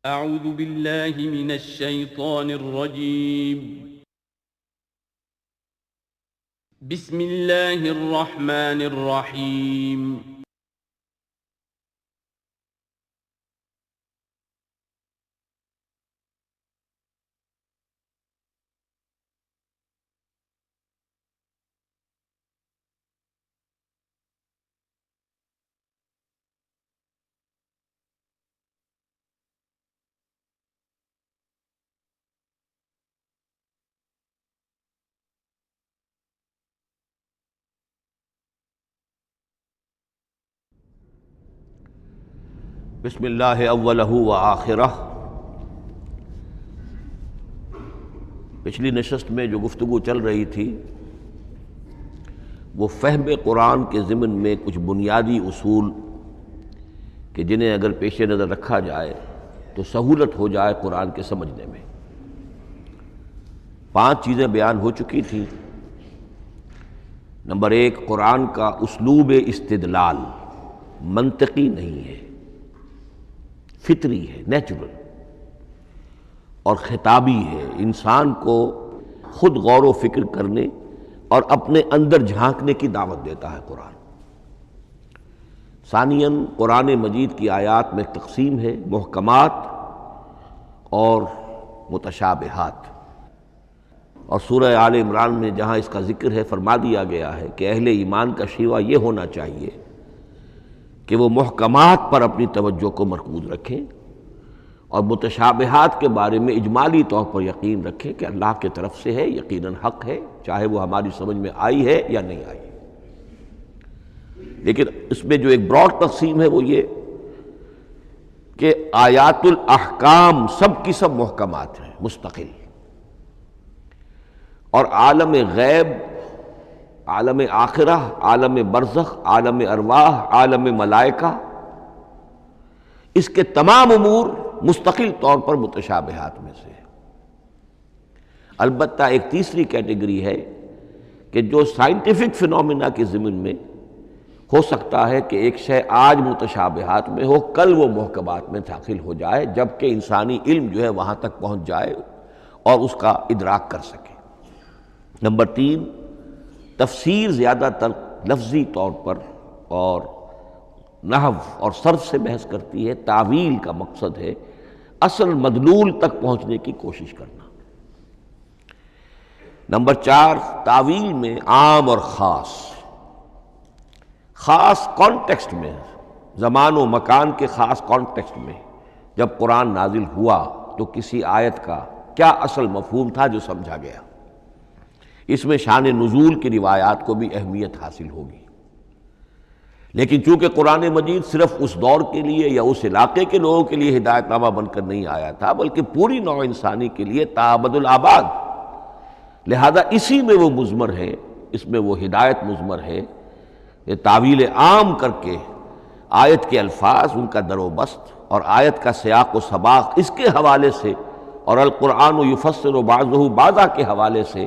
اعوذ باللہ من الشیطان الرجیم بسم اللہ الرحمن الرحیم بسم اللہ اولہ و آخرہ۔ پچھلی نشست میں جو گفتگو چل رہی تھی وہ فہم قرآن کے ضمن میں کچھ بنیادی اصول کہ جنہیں اگر پیش نظر رکھا جائے تو سہولت ہو جائے قرآن کے سمجھنے میں۔ 5 چیزیں بیان ہو چکی تھیں۔ نمبر 1، قرآن کا اسلوب استدلال منطقی نہیں ہے، فطری ہے، نیچرل اور خطابی ہے، انسان کو خود غور و فکر کرنے اور اپنے اندر جھانکنے کی دعوت دیتا ہے قرآن۔ ثانیاً، قرآن مجید کی آیات میں تقسیم ہے محکمات اور متشابہات، اور سورہ آل عمران میں جہاں اس کا ذکر ہے فرما دیا گیا ہے کہ اہل ایمان کا شیوہ یہ ہونا چاہیے کہ وہ محکمات پر اپنی توجہ کو مرکوز رکھیں اور متشابہات کے بارے میں اجمالی طور پر یقین رکھیں کہ اللہ کی طرف سے ہے، یقیناً حق ہے، چاہے وہ ہماری سمجھ میں آئی ہے یا نہیں آئی۔ لیکن اس میں جو ایک براڈ تقسیم ہے وہ یہ کہ آیات الاحکام سب کی سب محکمات ہیں مستقل، اور عالم غیب، عالم آخرہ، عالم برزخ، عالم ارواح، عالم ملائکہ، اس کے تمام امور مستقل طور پر متشابہات میں سے ہے۔ البتہ ایک تیسری کیٹیگری ہے کہ جو سائنٹیفک فنومینا کے ضمن میں ہو سکتا ہے کہ ایک شے آج متشابہات میں ہو، کل وہ محکمات میں داخل ہو جائے، جبکہ انسانی علم جو ہے وہاں تک پہنچ جائے اور اس کا ادراک کر سکے۔ نمبر 3، تفسیر زیادہ تر لفظی طور پر اور نحو اور صرف سے بحث کرتی ہے، تعویل کا مقصد ہے اصل مدلول تک پہنچنے کی کوشش کرنا۔ نمبر 4، تعویل میں عام اور خاص کانٹیکسٹ میں، زمان و مکان کے خاص کانٹیکسٹ میں جب قرآن نازل ہوا تو کسی آیت کا کیا اصل مفہوم تھا جو سمجھا گیا۔ اس میں شان نزول کی روایات کو بھی اہمیت حاصل ہوگی۔ لیکن چونکہ قرآن مجید صرف اس دور کے لیے یا اس علاقے کے لوگوں کے لیے ہدایت نامہ بن کر نہیں آیا تھا، بلکہ پوری نوع انسانی کے لیے تا ابد الآباد، لہذا اسی میں وہ مضمر ہے، اس میں وہ ہدایت مضمر ہے۔ یہ تعویل عام کر کے آیت کے الفاظ، ان کا در و بست اور آیت کا سیاق و سباق اس کے حوالے سے، اور القرآن یفسر بعضہ بعضا کے حوالے سے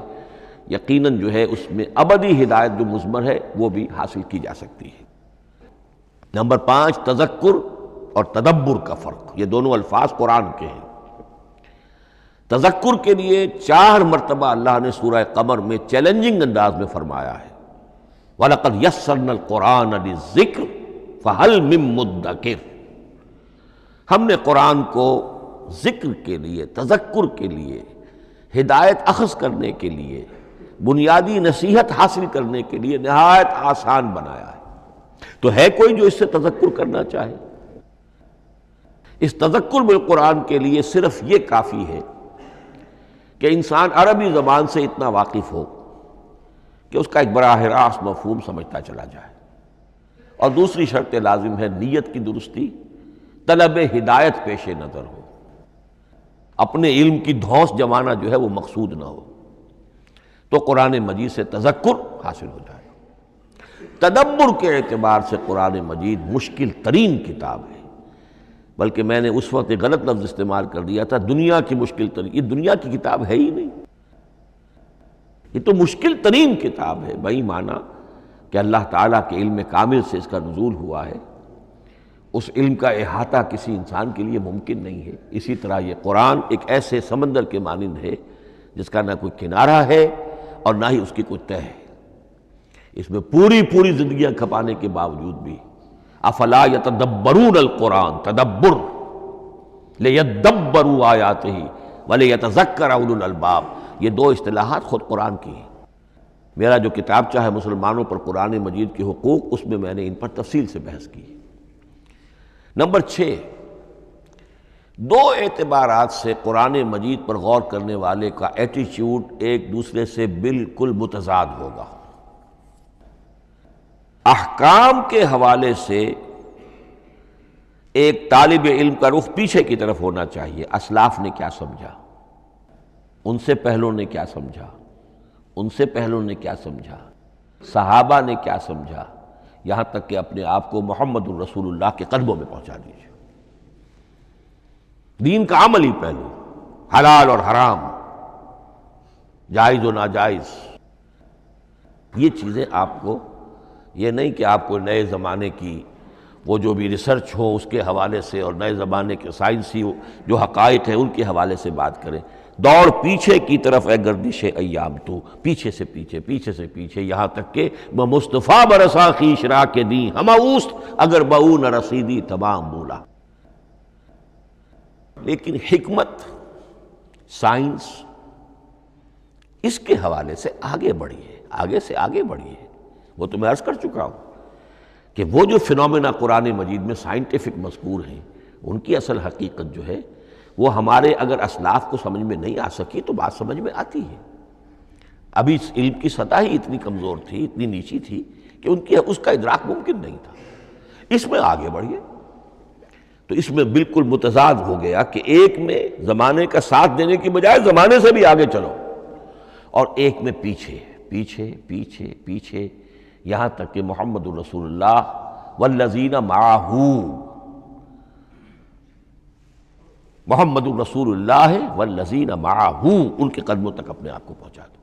یقیناً جو ہے اس میں ابدی ہدایت جو مضمر ہے وہ بھی حاصل کی جا سکتی ہے۔ نمبر 5، تذکر اور تدبر کا فرق۔ یہ دونوں الفاظ قرآن کے ہیں۔ تذکر کے لیے 4 مرتبہ اللہ نے سورہ قمر میں چیلنجنگ انداز میں فرمایا ہے وَلَقَدْ يَسَّرْنَا الْقُرْآنَ لِلذِّكْرِ فَهَلْ مِن مُدَّكِرٍ، ہم نے قرآن کو ذکر کے لیے، تذکر کے لیے، ہدایت اخذ کرنے کے لیے، بنیادی نصیحت حاصل کرنے کے لیے نہایت آسان بنایا ہے۔ تو ہے کوئی جو اس سے تذکر کرنا چاہے؟ اس تذکر بالقرآن کے لیے صرف یہ کافی ہے کہ انسان عربی زبان سے اتنا واقف ہو کہ اس کا ایک براہ راست مفہوم سمجھتا چلا جائے، اور دوسری شرط لازم ہے نیت کی درستی، طلب ہدایت پیش نظر ہو، اپنے علم کی دھوس جمانا جو ہے وہ مقصود نہ ہو، تو قرآن مجید سے تذکر حاصل ہو جائے۔ تدبر کے اعتبار سے قرآن مجید مشکل ترین کتاب ہے، بلکہ میں نے اس وقت ایک غلط لفظ استعمال کر دیا تھا، دنیا کی مشکل ترین۔ یہ دنیا کی کتاب ہے ہی نہیں، یہ تو مشکل ترین کتاب ہے، بہی معنی کہ اللہ تعالیٰ کے علم کامل سے اس کا نزول ہوا ہے۔ اس علم کا احاطہ کسی انسان کے لیے ممکن نہیں ہے۔ اسی طرح یہ قرآن ایک ایسے سمندر کے مانند ہے جس کا نہ کوئی کنارہ ہے اور نہ ہی اس کی کوئی تہہ ہے۔ اس میں پوری زندگیاں کھپانے کے باوجود بھی افلا یتدبرون القرآن، تدبر لیدبروا آیاتہ ولیتذکر اولو الالباب، یہ دو اصطلاحات خود قرآن کی ہیں۔ میرا جو کتابچہ ہے مسلمانوں پر قرآن مجید کے حقوق، اس میں میں نے ان پر تفصیل سے بحث کی۔ نمبر 6، دو اعتبارات سے قرآن مجید پر غور کرنے والے کا ایٹیچیوڈ ایک دوسرے سے بالکل متضاد ہوگا۔ احکام کے حوالے سے ایک طالب علم کا رخ پیچھے کی طرف ہونا چاہیے، اسلاف نے کیا سمجھا، ان سے پہلوں نے کیا سمجھا، ان سے پہلوں نے کیا سمجھا، صحابہ نے کیا سمجھا، یہاں تک کہ اپنے آپ کو محمد الرسول اللہ کے قدموں میں پہنچا دیجیے۔ دین کا عملی پہلو، حلال اور حرام، جائز و ناجائز، یہ چیزیں آپ کو، یہ نہیں کہ آپ کو نئے زمانے کی وہ جو بھی ریسرچ ہو اس کے حوالے سے اور نئے زمانے کے سائنسی جو حقائق ہیں ان کے حوالے سے بات کریں۔ دوڑ پیچھے کی طرف ہے گردش ایام تو، پیچھے سے پیچھے، پیچھے سے پیچھے، یہاں تک کہ مصطفیٰ برسا خیش را کے دی ہم اوست اگر بہو نہ رسیدی تمام بولا۔ لیکن حکمت، سائنس، اس کے حوالے سے آگے بڑھیے، آگے سے آگے بڑھیے۔ وہ تو میں عرض کر چکا ہوں کہ وہ جو فینومینا قرآن مجید میں سائنٹیفک مذکور ہیں، ان کی اصل حقیقت جو ہے وہ ہمارے اگر اسلاف کو سمجھ میں نہیں آ سکی تو بات سمجھ میں آتی ہے۔ ابھی اس علم کی سطح ہی اتنی کمزور تھی، اتنی نیچی تھی کہ اس کا ادراک ممکن نہیں تھا۔ اس میں آگے بڑھیے تو اس میں بالکل متضاد ہو گیا کہ ایک میں زمانے کا ساتھ دینے کی بجائے زمانے سے بھی آگے چلو، اور ایک میں پیچھے پیچھے پیچھے پیچھے، یہاں تک کہ محمد الرسول اللہ والذین معہ، محمد الرسول اللہ والذین معہ، ان کے قدموں تک اپنے آپ کو پہنچا دو۔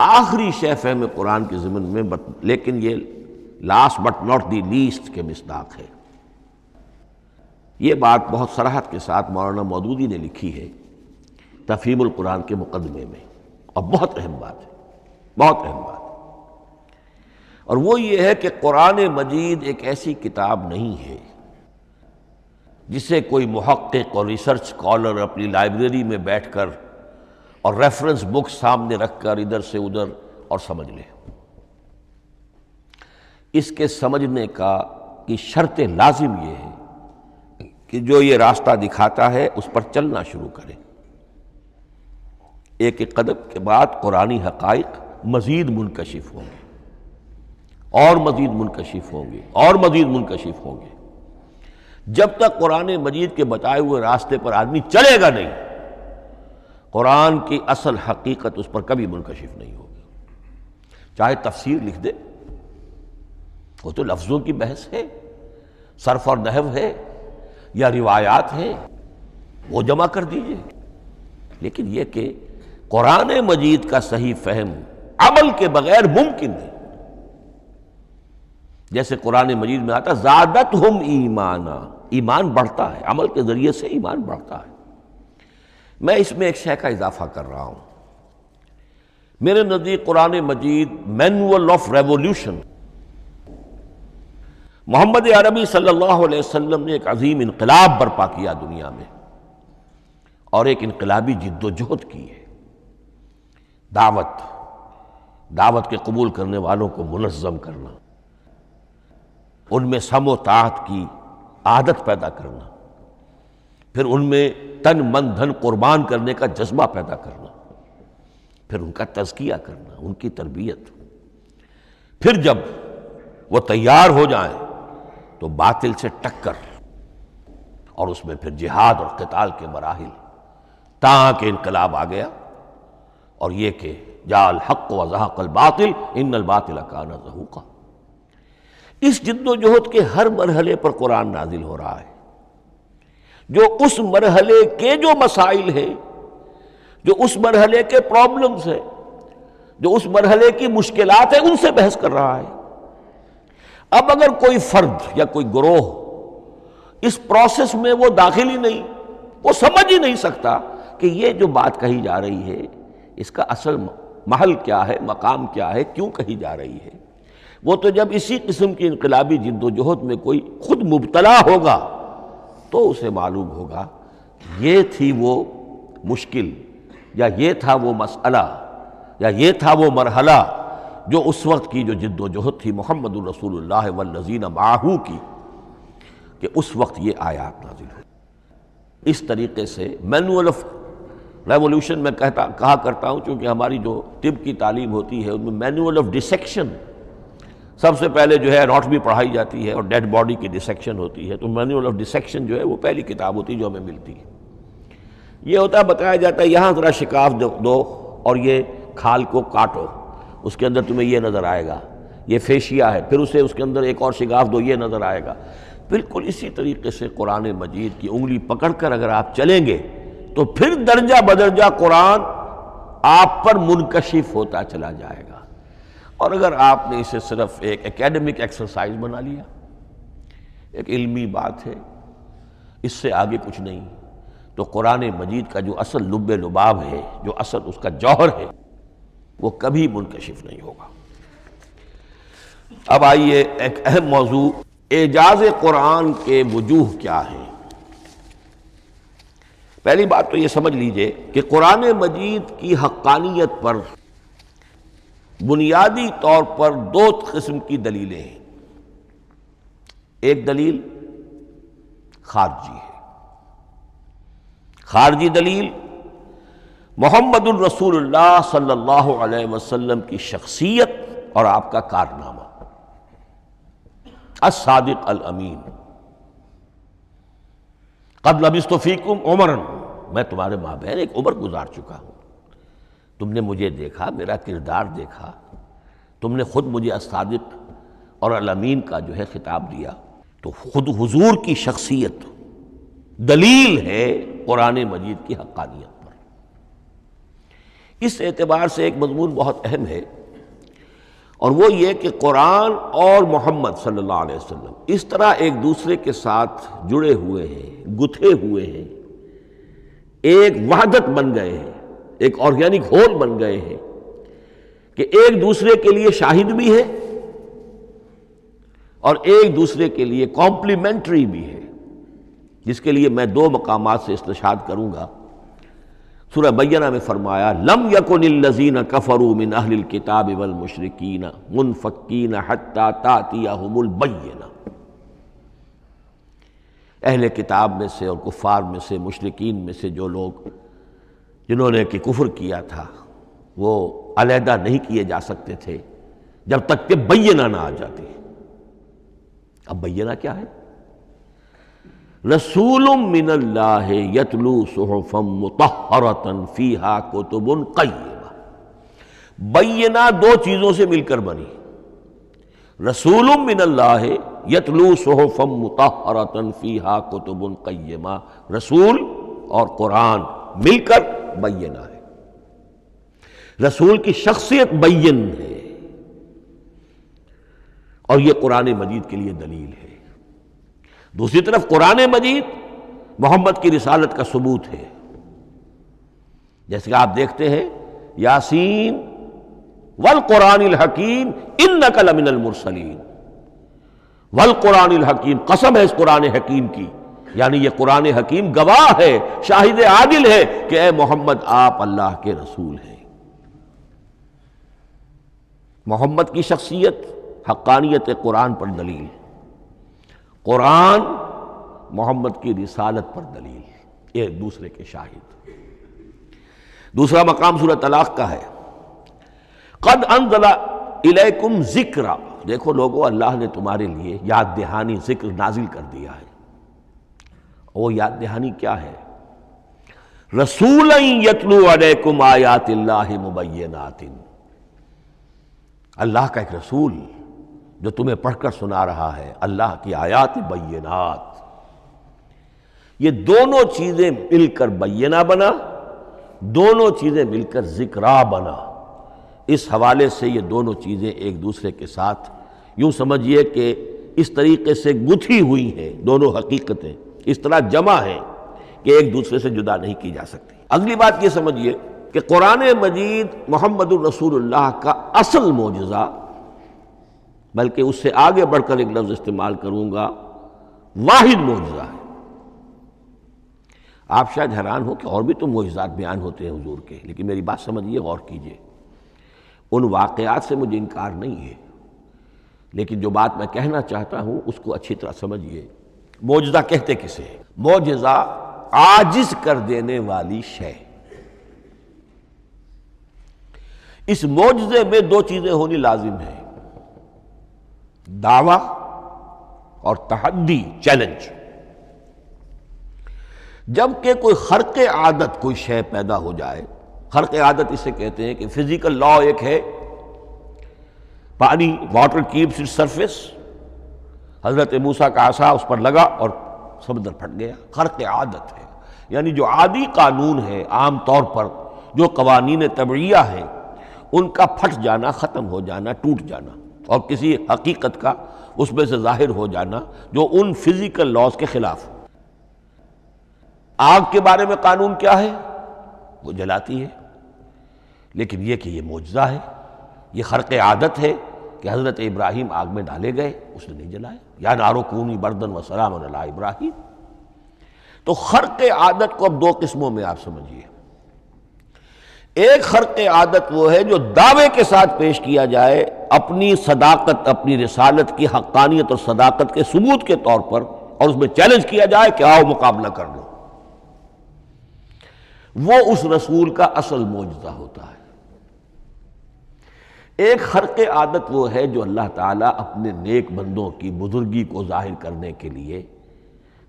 آخری شے فہم قرآن کے ضمن میں، لیکن یہ last but not the least کے مصداق ہے۔ یہ بات بہت صراحت کے ساتھ مولانا مودودی نے لکھی ہے تفہیم القرآن کے مقدمے میں، اور بہت اہم بات ہے، بہت اہم بات ہے۔ اور وہ یہ ہے کہ قرآن مجید ایک ایسی کتاب نہیں ہے جسے کوئی محقق اور ریسرچ اسکالر اپنی لائبریری میں بیٹھ کر اور ریفرنس بک سامنے رکھ کر ادھر سے ادھر اور سمجھ لے۔ اس کے سمجھنے کی شرط لازم یہ ہے کہ جو یہ راستہ دکھاتا ہے اس پر چلنا شروع کرے۔ ایک ایک قدم کے بعد قرآنی حقائق مزید منکشف ہوں گے، اور مزید منکشف ہوں گے، اور مزید منکشف ہوں گے۔ جب تک قرآن مجید کے بتائے ہوئے راستے پر آدمی چلے گا نہیں، قرآن کی اصل حقیقت اس پر کبھی منکشف نہیں ہوگی۔ چاہے تفسیر لکھ دے، وہ تو لفظوں کی بحث ہے، صرف اور نحو ہے یا روایات ہے، وہ جمع کر دیجئے۔ لیکن یہ کہ قرآن مجید کا صحیح فہم عمل کے بغیر ممکن نہیں۔ جیسے قرآن مجید میں آتا زادتہم ایمانا، ایمان بڑھتا ہے، عمل کے ذریعے سے ایمان بڑھتا ہے۔ میں اس میں ایک شے کا اضافہ کر رہا ہوں۔ میرے نزدیک قرآن مجید مینول آف ریولیوشن، محمد عربی صلی اللہ علیہ وسلم نے ایک عظیم انقلاب برپا کیا دنیا میں، اور ایک انقلابی جد و جہد کی ہے۔ دعوت کے قبول کرنے والوں کو منظم کرنا، ان میں سم و طاعت کی عادت پیدا کرنا، پھر ان میں تن من دھن قربان کرنے کا جذبہ پیدا کرنا، پھر ان کا تزکیہ کرنا، ان کی تربیت، پھر جب وہ تیار ہو جائیں تو باطل سے ٹکر، اور اس میں پھر جہاد اور قتال کے مراحل، تاکہ انقلاب آ گیا، اور یہ کہ جاء الحق وزہق الباطل ان الباطل کان زہوقا۔ اس جد و جہد کے ہر مرحلے پر قرآن نازل ہو رہا ہے، جو اس مرحلے کے جو مسائل ہیں، جو اس مرحلے کے پرابلمز ہیں، جو اس مرحلے کی مشکلات ہیں، ان سے بحث کر رہا ہے۔ اب اگر کوئی فرد یا کوئی گروہ اس پروسیس میں وہ داخل ہی نہیں، وہ سمجھ ہی نہیں سکتا کہ یہ جو بات کہی جا رہی ہے اس کا اصل محل کیا ہے، مقام کیا ہے، کیوں کہی جا رہی ہے۔ وہ تو جب اسی قسم کی انقلابی جد و جہد میں کوئی خود مبتلا ہوگا تو اسے معلوم ہوگا یہ تھی وہ مشکل، یا یہ تھا وہ مسئلہ، یا یہ تھا وہ مرحلہ جو اس وقت کی جو جد و جہد تھی محمد الرسول اللہ والذین معہ کی، کہ اس وقت یہ آیات نازل ہوئی۔ اس طریقے سے مینول آف ریولوشن میں کہا کرتا ہوں، چونکہ ہماری جو طب کی تعلیم ہوتی ہے ان میں مینول آف ڈسیکشن سب سے پہلے جو ہے اناٹومی پڑھائی جاتی ہے اور ڈیڈ باڈی کی ڈسیکشن ہوتی ہے، تو مینول آف ڈسیکشن جو ہے وہ پہلی کتاب ہوتی ہے جو ہمیں ملتی ہے۔ یہ ہوتا ہے، بتایا جاتا ہے یہاں ذرا شکاف دو اور یہ کھال کو کاٹو، اس کے اندر تمہیں یہ نظر آئے گا، یہ فیشیا ہے، پھر اسے اس کے اندر ایک اور شگاف دو، یہ نظر آئے گا۔ بالکل اسی طریقے سے قرآن مجید کی انگلی پکڑ کر اگر آپ چلیں گے تو پھر درجہ بدرجہ قرآن آپ پر منکشف ہوتا چلا جائے گا۔ اور اگر آپ نے اسے صرف ایک اکیڈمک ایکسرسائز بنا لیا، ایک علمی بات ہے، اس سے آگے کچھ نہیں، تو قرآن مجید کا جو اصل لب لباب ہے، جو اصل اس کا جوہر ہے، وہ کبھی منکشف نہیں ہوگا۔ اب آئیے ایک اہم موضوع، اعجاز قرآن کے وجوہ کیا ہیں۔ پہلی بات تو یہ سمجھ لیجئے کہ قرآن مجید کی حقانیت پر بنیادی طور پر دو قسم کی دلیلیں ہیں۔ ایک دلیل خارجی ہے، خارجی دلیل محمد الرسول اللہ صلی اللہ علیہ وسلم کی شخصیت اور آپ کا کارنامہ، الصادق الامین، قد لبثت فیکم عمرا، میں تمہارے مابین ایک عمر گزار چکا ہوں، تم نے مجھے دیکھا، میرا کردار دیکھا، تم نے خود مجھے الصادق اور الامین کا جو ہے خطاب دیا، تو خود حضور کی شخصیت دلیل ہے قرآن مجید کی حقانیت پر۔ اس اعتبار سے ایک مضمون بہت اہم ہے، اور وہ یہ کہ قرآن اور محمد صلی اللہ علیہ وسلم اس طرح ایک دوسرے کے ساتھ جڑے ہوئے ہیں، گتھے ہوئے ہیں، ایک وحدت بن گئے ہیں، ایک آرگینک ہول بن گئے ہیں، کہ ایک دوسرے کے لیے شاہد بھی ہے اور ایک دوسرے کے لیے کمپلیمنٹری بھی ہے، جس کے لیے میں دو مقامات سے استشہاد کروں گا۔ سورہ بینہ میں فرمایا لم یکن الذین کفروا من اہل الکتاب والمشرکین منفکین حتی تأتیہم البینہ، اہل کتاب میں سے اور کفار میں سے، مشرکین میں سے جو لوگ جنہوں نے کہ کفر کیا تھا، وہ علیحدہ نہیں کیے جا سکتے تھے جب تک کہ بینہ نہ آ جاتی۔ اب بینہ کیا ہے؟ رسول من اللہ یتلو صحفا مطہرۃ فیہا کتب قیمہ، بینہ دو چیزوں سے مل کر بنی، رسول من اللہ یتلو صحفا مطہرۃ فیہا کتب قیمہ، رسول اور قرآن مل کر بینہ ہے۔ رسول کی شخصیت بین ہے، اور یہ قرآن مجید کے لیے دلیل ہے۔ دوسری طرف قرآن مجید محمد کی رسالت کا ثبوت ہے، جیسے کہ آپ دیکھتے ہیں یاسین والقرآن الحکیم انک لمن المرسلین، والقرآن الحکیم، قسم ہے اس قرآن حکیم کی، یعنی یہ قرآن حکیم گواہ ہے، شاہد عادل ہے کہ اے محمد آپ اللہ کے رسول ہیں۔ محمد کی شخصیت، حقانیت قرآن پر دلیل، قرآن محمد کی رسالت پر دلیل، ایک دوسرے کے شاہد۔ دوسرا مقام سورہ طلاق کا ہے، قد انزل الیکم ذکرا، دیکھو لوگو اللہ نے تمہارے لیے یاد دہانی ذکر نازل کر دیا ہے۔ وہ یاد دہانی کیا ہے؟ رسولا یتلو علیکم آیات اللہ مبینات، اللہ کا ایک رسول جو تمہیں پڑھ کر سنا رہا ہے اللہ کی آیات بینات۔ یہ دونوں چیزیں مل کر بینہ بنا، دونوں چیزیں مل کر ذکرا بنا۔ اس حوالے سے یہ دونوں چیزیں ایک دوسرے کے ساتھ یوں سمجھیے کہ اس طریقے سے گتھی ہوئی ہیں دونوں حقیقتیں، اس طرح جمع ہیں کہ ایک دوسرے سے جدا نہیں کی جا سکتی۔ اگلی بات یہ سمجھیے کہ قرآن مجید محمد الرسول اللہ کا اصل معجزہ، بلکہ اس سے آگے بڑھ کر ایک لفظ استعمال کروں گا، واحد معجزہ ہے۔ آپ شاید حیران ہو کہ اور بھی تو معجزات بیان ہوتے ہیں حضور کے، لیکن میری بات سمجھیے، غور کیجیے۔ ان واقعات سے مجھے انکار نہیں ہے، لیکن جو بات میں کہنا چاہتا ہوں اس کو اچھی طرح سمجھیے۔ معجزہ کہتے کسے ہیں؟ معجزہ عاجز کر دینے والی شے۔ اس معجزے میں دو چیزیں ہونی لازم ہیں، دعویٰ اور تحدی، چیلنج۔ جب کہ کوئی خرق عادت کوئی شے پیدا ہو جائے، خرق عادت اسے کہتے ہیں کہ فزیکل لا ایک ہے، پانی، واٹر کیپس اٹس سرفیس، حضرت موسیٰ کا عصا اس پر لگا اور سمندر پھٹ گیا، خرق عادت ہے، یعنی جو عادی قانون ہے، عام طور پر جو قوانین طبعیہ ہیں ان کا پھٹ جانا، ختم ہو جانا، ٹوٹ جانا، اور کسی حقیقت کا اس میں سے ظاہر ہو جانا جو ان فزیکل لاز کے خلاف۔ آگ کے بارے میں قانون کیا ہے؟ وہ جلاتی ہے، لیکن یہ کہ یہ معجزہ ہے، یہ خرق عادت ہے کہ حضرت ابراہیم آگ میں ڈالے گئے، اس نے نہیں جلایا، یا نارو کونی بردن و سلام علی ابراہیم۔ تو خرق عادت کو اب دو قسموں میں آپ سمجھیے۔ ایک خرق عادت وہ ہے جو دعوے کے ساتھ پیش کیا جائے، اپنی صداقت، اپنی رسالت کی حقانیت اور صداقت کے ثبوت کے طور پر، اور اس میں چیلنج کیا جائے کہ آؤ مقابلہ کر لو۔ وہ اس رسول کا اصل معجزہ ہوتا ہے۔ ایک خرق عادت وہ ہے جو اللہ تعالیٰ اپنے نیک بندوں کی بزرگی کو ظاہر کرنے کے لیے،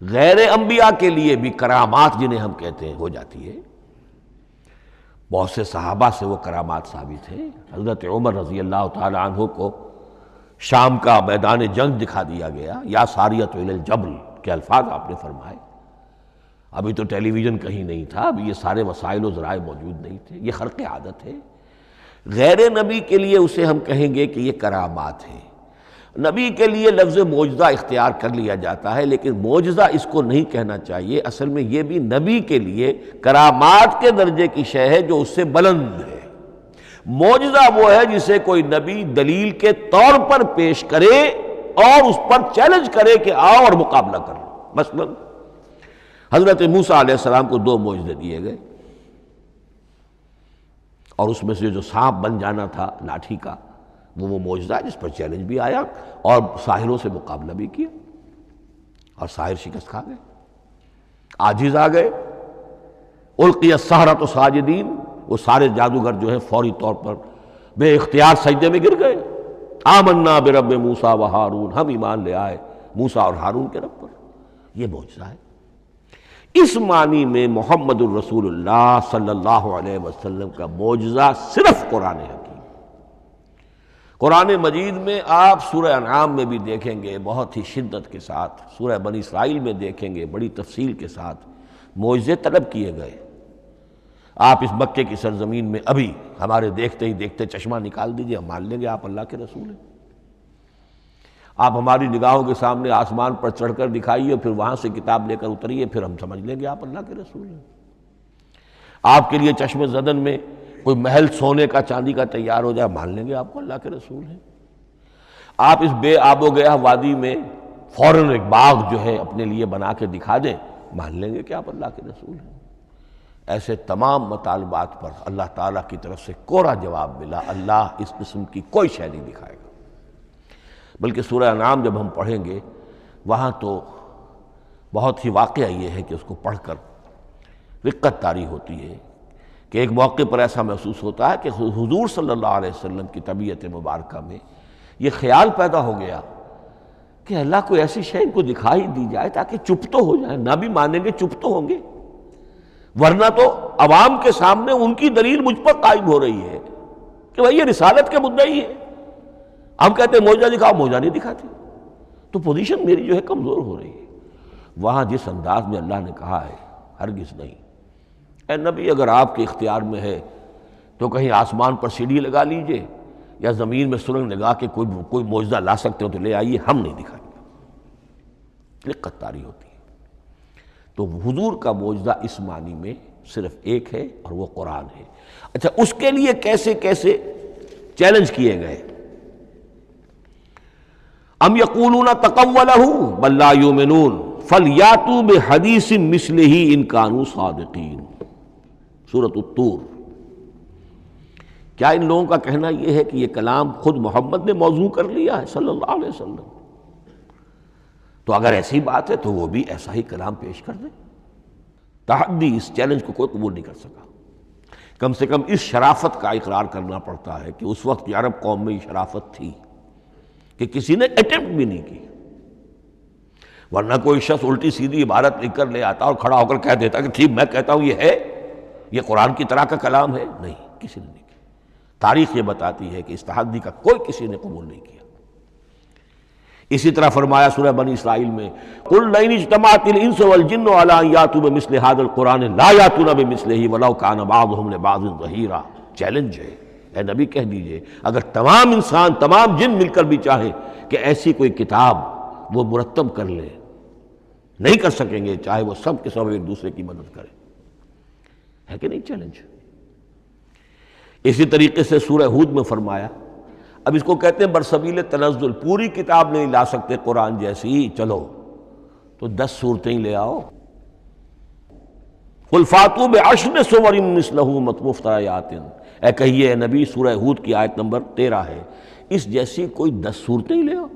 غیر انبیاء کے لیے بھی کرامات جنہیں ہم کہتے ہیں ہو جاتی ہے۔ بہت سے صحابہ سے وہ کرامات ثابت ہیں۔ حضرت عمر رضی اللہ تعالی عنہ کو شام کا میدان جنگ دکھا دیا گیا، یا ساریۃ الی الجبل کے الفاظ آپ نے فرمائے۔ ابھی تو ٹیلی ویژن کہیں نہیں تھا، ابھی یہ سارے وسائل و ذرائع موجود نہیں تھے، یہ خرق عادت ہے۔ غیر نبی کے لیے اسے ہم کہیں گے کہ یہ کرامات ہے۔ نبی کے لیے لفظ معجزہ اختیار کر لیا جاتا ہے، لیکن معجزہ اس کو نہیں کہنا چاہیے، اصل میں یہ بھی نبی کے لیے کرامات کے درجے کی شے ہے جو اس سے بلند ہے۔ معجزہ وہ ہے جسے کوئی نبی دلیل کے طور پر پیش کرے اور اس پر چیلنج کرے کہ آؤ اور مقابلہ کرو۔ مثلا حضرت موسیٰ علیہ السلام کو دو معجزے دیے گئے، اور اس میں سے جو سانپ بن جانا تھا لاٹھی کا، وہ معجزہ ہے جس پر چیلنج بھی آیا اور ساحروں سے مقابلہ بھی کیا، اور ساحر شکست کھا گئے، عاجز آ گئے۔ القی السحرۃ ساجدین، وہ سارے جادوگر جو ہیں فوری طور پر بے اختیار سجدے میں گر گئے۔ آمنا برب موسیٰ و ہارون، ہم ایمان لے آئے موسیٰ اور ہارون کے رب پر۔ یہ معجزہ ہے۔ اس معنی میں محمد الرسول اللہ صلی اللہ علیہ وسلم کا معجزہ صرف قرآن حکیم۔ قرآن مجید میں آپ سورہ انعام میں بھی دیکھیں گے بہت ہی شدت کے ساتھ، سورہ بنی اسرائیل میں دیکھیں گے بڑی تفصیل کے ساتھ معجزے طلب کیے گئے۔ آپ اس مکے کی سرزمین میں ابھی ہمارے دیکھتے ہی دیکھتے چشمہ نکال دیجئے، ہم مان لیں گے آپ اللہ کے رسول ہیں۔ آپ ہماری نگاہوں کے سامنے آسمان پر چڑھ کر دکھائیے، پھر وہاں سے کتاب لے کر اتریے، پھر ہم سمجھ لیں گے آپ اللہ کے رسول ہیں۔ آپ کے لیے چشم زدن میں کوئی محل سونے کا چاندی کا تیار ہو جائے، مان لیں گے آپ کو اللہ کے رسول ہیں۔ آپ اس بے آب و گیا وادی میں فوراً ایک باغ جو ہے اپنے لیے بنا کے دکھا دیں، مان لیں گے کہ آپ اللہ کے رسول ہیں۔ ایسے تمام مطالبات پر اللہ تعالیٰ کی طرف سے کوڑا جواب ملا، اللہ اس قسم کی کوئی شے نہیں دکھائے گا۔ بلکہ سورہ انعام جب ہم پڑھیں گے وہاں تو بہت ہی واقعہ یہ ہے کہ اس کو پڑھ کر رقت طاری ہوتی ہے کہ ایک موقع پر ایسا محسوس ہوتا ہے کہ حضور صلی اللہ علیہ وسلم کی طبیعت مبارکہ میں یہ خیال پیدا ہو گیا کہ اللہ کو ایسی شے ان کو دکھائی دی جائے تاکہ چپ تو ہو جائے، نہ بھی مانیں گے چپ تو ہوں گے، ورنہ تو عوام کے سامنے ان کی دلیل مجھ پر قائم ہو رہی ہے کہ بھائی یہ رسالت کے مدعی ہے، ہم کہتے ہیں معجزہ دکھاؤ، معجزہ نہیں دکھاتے، تو پوزیشن میری جو ہے کمزور ہو رہی ہے۔ وہاں جس انداز میں اللہ نے کہا ہے، ہرگز نہیں، اے نبی اگر آپ کے اختیار میں ہے تو کہیں آسمان پر سیڑھی لگا لیجئے، یا زمین میں سرنگ لگا کے کوئی معجزہ لا سکتے ہو تو لے آئیے، ہم نہیں دکھائیں گے۔ لقت طاری ہوتی ہے۔ تو حضور کا معجزہ اس معنی میں صرف ایک ہے اور وہ قرآن ہے۔ اچھا، اس کے لیے کیسے کیسے چیلنج کیے گئے؟ ام یقولون تقولہ بل لا یؤمنون فلیاتوا بحدیث مثلہ ان کانوا صادقین، سورۃ الطور۔ کیا ان لوگوں کا کہنا یہ ہے کہ یہ کلام خود محمد نے موضوع کر لیا ہے صلی اللہ علیہ وسلم؟ تو اگر ایسی بات ہے تو وہ بھی ایسا ہی کلام پیش کر دیں۔ تحدی، اس چیلنج کو کوئی قبول نہیں کر سکا۔ کم سے کم اس شرافت کا اقرار کرنا پڑتا ہے کہ اس وقت عرب قوم میں یہ شرافت تھی کہ کسی نے اٹیمپٹ بھی نہیں کی، ورنہ کوئی شخص الٹی سیدھی عبارت لکھ کر لے آتا اور کھڑا ہو کر کہہ دیتا کہ ٹھیک میں کہتا ہوں یہ ہے، یہ قرآن کی طرح کا کلام ہے۔ نہیں، کسی نے نہیں کیا۔ تاریخ یہ بتاتی ہے کہ اس تحدی کا کوئی کسی نے قبول نہیں کیا۔ اسی طرح فرمایا سورہ بنی اسرائیل میں قُلْ لَئِنِ اجْتَمَعَتِ الْإِنسُ وَالْجِنُّ عَلَىٰ أَن يَأْتُوا بِمِثْلِ هَٰذَا الْقُرْآنِ لَا يَأْتُونَ بِمِثْلِهِ وَلَوْ كَانَ بَعْضُهُمْ لِبَعْضٍ ظَهِيرًا۔ چیلنج ہے، اے نبی کہہ دیجئے اگر تمام انسان، تمام جن مل کر بھی چاہیں کہ ایسی کوئی کتاب وہ مرتب کر لیں، نہیں کر سکیں گے، چاہے وہ سب کے سب ایک دوسرے کی مدد کریں۔ ہے کہ نہیں چیلنج؟ اسی طریقے سے سورہ ہود میں فرمایا، اب اس کو کہتے ہیں برسبیل تنزل، پوری کتاب نہیں لا سکتے قرآن جیسی، چلو تو 10 سورتیں ہی لے آؤ۔ قُلْ فَأْتُوا بِعَشْرِ سُوَرٍ مِثْلَهُ مُفْتَرَيَاتٍ، اے کہیے اے نبی، سورہ ہود کی آیت نمبر 13 ہے، اس جیسی کوئی 10 سورتیں ہی لے آؤ۔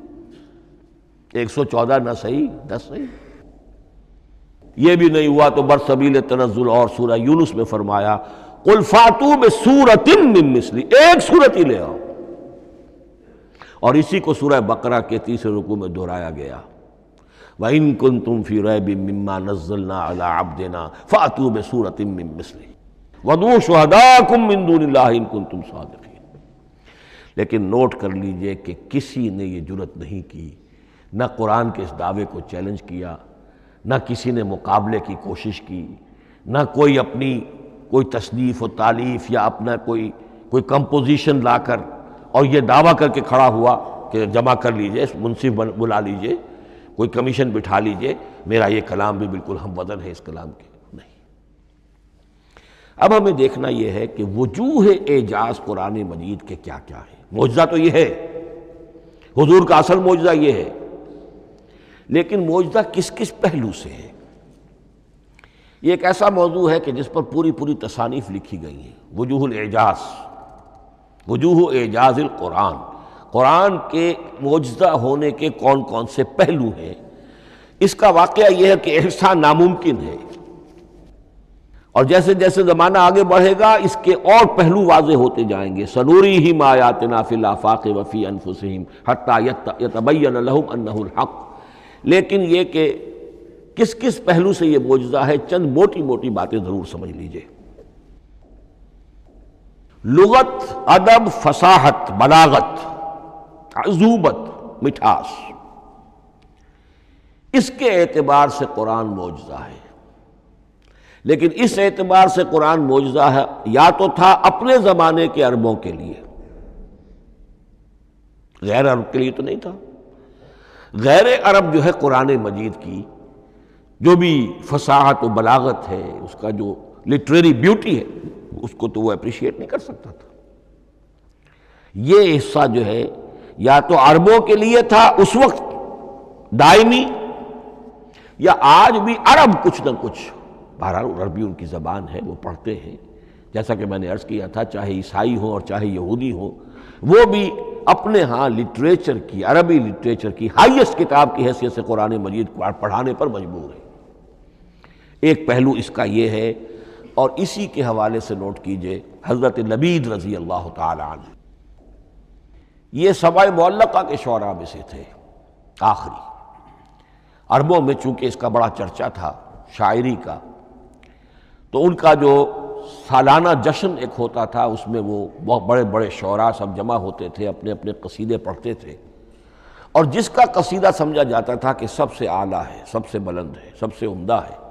114 نہ صحیح، 10 صحیح۔ یہ بھی نہیں ہوا تو برسبیل تنزل اور سورہ یونس میں فرمایا قُلْ فَأْتُوا بِسُورَةٍ مِّن مِثْلِهِ، ایک سورت ہی لے آؤ۔ اور اسی کو سورہ بقرہ کے 30 رکوع میں دہرایا گیا، وَإِن كُنتُمْ فِي رَيْبٍ مِّمَّا نَزَّلْنَا عَلَىٰ عَبْدِنَا فَأْتُوا بِسُورَةٍ مِّن مِّثْلِهِ وَادْعُوا شُهَدَاءَكُم مِّن دُونِ اللَّهِ إِن كُنتُمْ صَادِقِينَ۔ لیکن نوٹ کر لیجئے کہ کسی نے یہ جرأت نہیں کی، نہ قرآن کے اس دعوے کو چیلنج کیا، نہ کسی نے مقابلے کی کوشش کی، نہ کوئی اپنی کوئی تصنیف و تالیف یا اپنا کوئی کمپوزیشن لا کر اور یہ دعویٰ کر کے کھڑا ہوا کہ جمع کر لیجئے، منصف بلا لیجئے، کوئی کمیشن بٹھا لیجئے، میرا یہ کلام بھی بالکل ہم وزن ہے اس کلام کے۔ نہیں۔ اب ہمیں دیکھنا یہ ہے کہ وجوہ اعجاز قرآن مجید کے کیا کیا ہیں۔ معجزہ تو یہ ہے، حضور کا اصل معجزہ یہ ہے، لیکن معجزہ کس کس پہلو سے ہے؟ یہ ایک ایسا موضوع ہے کہ جس پر پوری تصانیف لکھی گئی ہیں۔ وجوہ الاعجاز، وجوہ اعجاز القرآن، قرآن کے معجزہ ہونے کے کون کون سے پہلو ہیں۔ اس کا واقعہ یہ ہے کہ احسان ناممکن ہے، اور جیسے جیسے زمانہ آگے بڑھے گا اس کے اور پہلو واضح ہوتے جائیں گے۔ سنوریہم آیاتنا فی الآفاق وفی انفسہم حتی یتبین لہم انہ الحق۔ لیکن یہ کہ کس کس پہلو سے یہ معجزہ ہے، چند موٹی موٹی باتیں ضرور سمجھ لیجئے۔ لغت، ادب، فصاحت، بلاغت، عذوبت، مٹھاس، اس کے اعتبار سے قرآن معجزہ ہے۔ لیکن اس اعتبار سے قرآن معجزہ ہے یا تو تھا اپنے زمانے کے عربوں کے لیے، غیر عرب کے لیے تو نہیں تھا۔ غیر عرب جو ہے قرآن مجید کی جو بھی فصاحت و بلاغت ہے، اس کا جو لٹریری بیوٹی ہے، اس کو تو وہ اپریشیٹ نہیں کر سکتا تھا۔ یہ حصہ جو ہے یا تو عربوں کے لیے تھا اس وقت دائمی، یا آج بھی عرب کچھ نہ کچھ، بہرحال عربی ان کی زبان ہے، وہ پڑھتے ہیں، جیسا کہ میں نے عرض کیا تھا، چاہے عیسائی ہوں اور چاہے یہودی ہوں، وہ بھی اپنے ہاں لٹریچر کی، عربی لٹریچر کی ہائیسٹ کتاب کی حیثیت سے قرآن مجید کو پڑھانے پر مجبور ہے۔ ایک پہلو اس کا یہ ہے، اور اسی کے حوالے سے نوٹ کیجئے حضرت لبید رضی اللہ تعالی عنہ، یہ سبع معلقہ کے شعراء میں سے تھے آخری۔ عربوں میں چونکہ اس کا بڑا چرچا تھا شاعری کا، تو ان کا جو سالانہ جشن ایک ہوتا تھا، اس میں وہ بہت بڑے بڑے شعراء سب جمع ہوتے تھے، اپنے اپنے قصیدے پڑھتے تھے، اور جس کا قصیدہ سمجھا جاتا تھا کہ سب سے اعلیٰ ہے، سب سے بلند ہے، سب سے عمدہ ہے،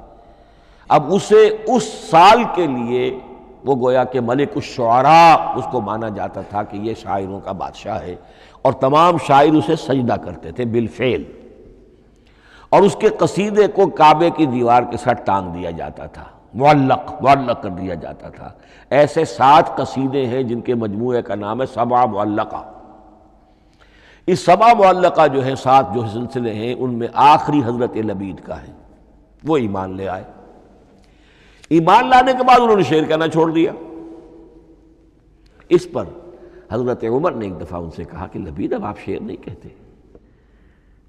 اب اسے اس سال کے لیے وہ گویا کہ ملک الشعراء اس کو مانا جاتا تھا کہ یہ شاعروں کا بادشاہ ہے، اور تمام شاعر اسے سجدہ کرتے تھے بالفعل۔ اور اس کے قصیدے کو کعبے کی دیوار کے ساتھ ٹانگ دیا جاتا تھا، معلق کر دیا جاتا تھا۔ ایسے 7 قصیدے ہیں جن کے مجموعے کا نام ہے 7 معلقہ۔ اس 7 معلقہ جو ہیں، 7 جو سلسلے ہیں، ان میں آخری حضرت لبید کا ہے، وہ ایمان لے آئے۔ ایمان لانے کے بعد انہوں نے شعر کہنا چھوڑ دیا۔ اس پر حضرت عمر نے ایک دفعہ ان سے کہا کہ لبید اب آپ شعر نہیں کہتے۔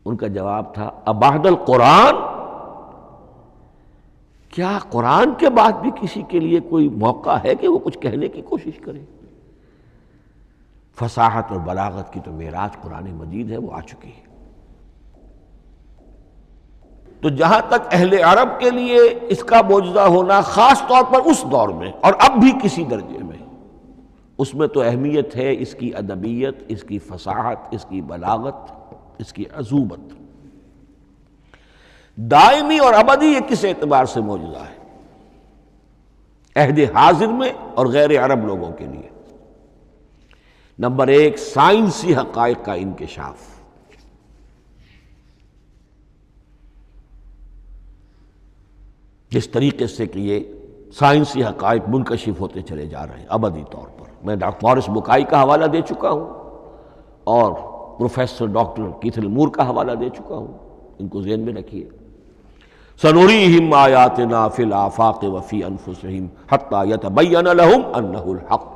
ان کا جواب تھا ابعد القرآن، کیا قرآن کے بعد بھی کسی کے لیے کوئی موقع ہے کہ وہ کچھ کہنے کی کوشش کرے؟ فصاحت اور بلاغت کی تو معراج قرآن مجید ہے، وہ آ چکی ہے۔ تو جہاں تک اہل عرب کے لیے اس کا معجزہ ہونا خاص طور پر اس دور میں اور اب بھی کسی درجے میں، اس میں تو اہمیت ہے اس کی ادبیت، اس کی فصاحت، اس کی بلاغت، اس کی عذوبت۔ دائمی اور ابدی یہ کس اعتبار سے معجزہ ہے؟ عہد حاضر میں اور غیر عرب لوگوں کے لیے۔ نمبر 1، سائنسی حقائق کا انکشاف۔ جس طریقے سے کہ یہ سائنسی حقائق منکشف ہوتے چلے جا رہے ہیں ابدی طور پر، میں ڈاکٹر مورس بکائی کا حوالہ دے چکا ہوں اور پروفیسر ڈاکٹر کیتھل مور کا حوالہ دے چکا ہوں، ان کو ذہن میں رکھیے۔ سنریہم آیاتنا فی الآفاق وفی انفسہم حتی یتبین لہم انہ الحق۔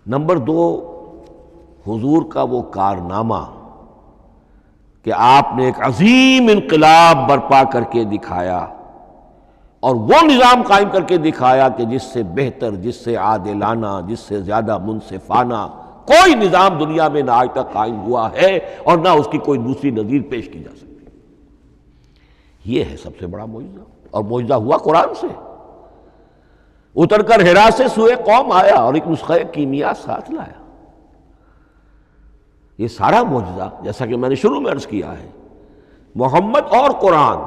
نمبر 2، حضور کا وہ کارنامہ کہ آپ نے ایک عظیم انقلاب برپا کر کے دکھایا اور وہ نظام قائم کر کے دکھایا کہ جس سے بہتر، جس سے عادلانہ، جس سے زیادہ منصفانہ کوئی نظام دنیا میں نہ آج تک قائم ہوا ہے اور نہ اس کی کوئی دوسری نظیر پیش کی جا سکتی۔ یہ ہے سب سے بڑا معجزہ، اور معجزہ ہوا قرآن سے۔ اتر کر حرا سے سوئے قوم آیا اور ایک نسخہ کیمیا ساتھ لایا۔ یہ سارا معجزہ، جیسا کہ میں نے شروع میں عرض کیا ہے، محمد اور قرآن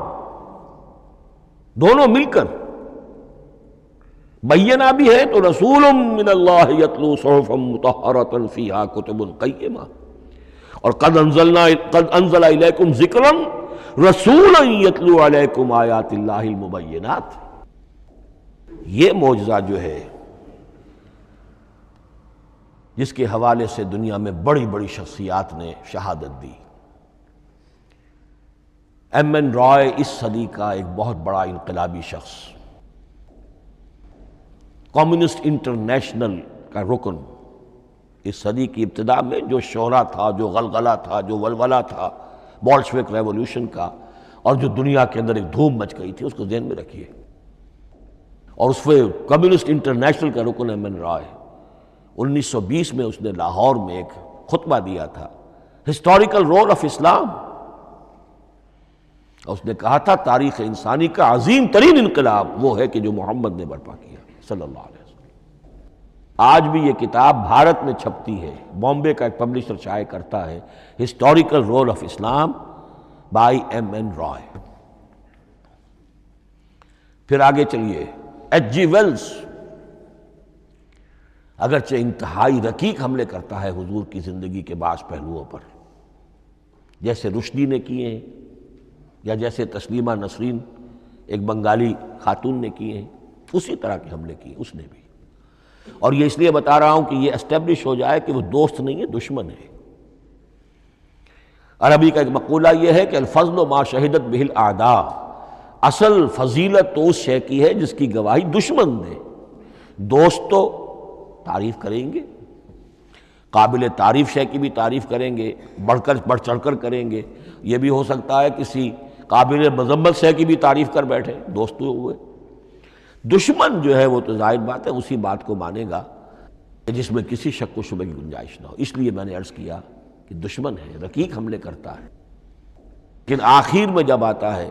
دونوں مل کر بینہ بھی ہے تو رسول من اللہ یتلو صحفا مطہرۃ فیہا کتب قیمہ، اور قد انزل الیکم ذکرا رسولا یتلو علیکم آیات اللہ المبینات۔ یہ معجزہ جو ہے جس کے حوالے سے دنیا میں بڑی بڑی شخصیات نے شہادت دی۔ ایم این رائے اس صدی کا ایک بہت بڑا انقلابی شخص، کمیونسٹ انٹرنیشنل کا رکن، اس صدی کی ابتدا میں جو شورا تھا، جو غلغلہ تھا، جو ولولہ تھا بولشوک ریولوشن کا، اور جو دنیا کے اندر ایک دھوم مچ گئی تھی، اس کو ذہن میں رکھیے۔ اور اس میں کمیونسٹ انٹرنیشنل کا رکن ایم این رائے، 1920 میں اس نے لاہور میں ایک خطبہ دیا تھا، ہسٹوریکل رول آف اسلام، اور اس نے کہا تھا تاریخ انسانی کا عظیم ترین انقلاب وہ ہے کہ جو محمد نے برپا کیا صلی اللہ علیہ وسلم۔ آج بھی یہ کتاب بھارت میں چھپتی ہے، بامبے کا ایک پبلشر شائع کرتا ہے، historical role of Islam by M N Roy. پھر آگے چلیے، ایچ جی ویلز اگرچہ انتہائی رقیق حملے کرتا ہے حضور کی زندگی کے بعض پہلوؤں پر، جیسے رشدی نے کیے ہیں یا جیسے تسلیمہ نسرین ایک بنگالی خاتون نے کیے ہیں، اسی طرح کے حملے کیے اس نے بھی۔ اور یہ اس لیے بتا رہا ہوں کہ یہ اسٹیبلش ہو جائے کہ وہ دوست نہیں ہے، دشمن ہے۔ عربی کا ایک مقولہ یہ ہے کہ الفضل ما شہدت بہ الاعداء، اصل فضیلت تو اس شے کی ہے جس کی گواہی دشمن دے۔ دوست تو تعریف کریں گے، قابل تعریف شے کی بھی تعریف کریں گے، بڑھ چڑھ کر کریں گے۔ یہ بھی ہو سکتا ہے کسی قابل مذمت شے کی بھی تعریف کر بیٹھے، دوست ہوئے۔ دشمن جو ہے وہ تو ظاہر بات ہے اسی بات کو مانے گا جس میں کسی شک و شبہ کی گنجائش نہ ہو۔ اس لیے میں نے عرض کیا کہ دشمن ہے، رقیق حملے کرتا ہے، لیکن آخر میں جب آتا ہے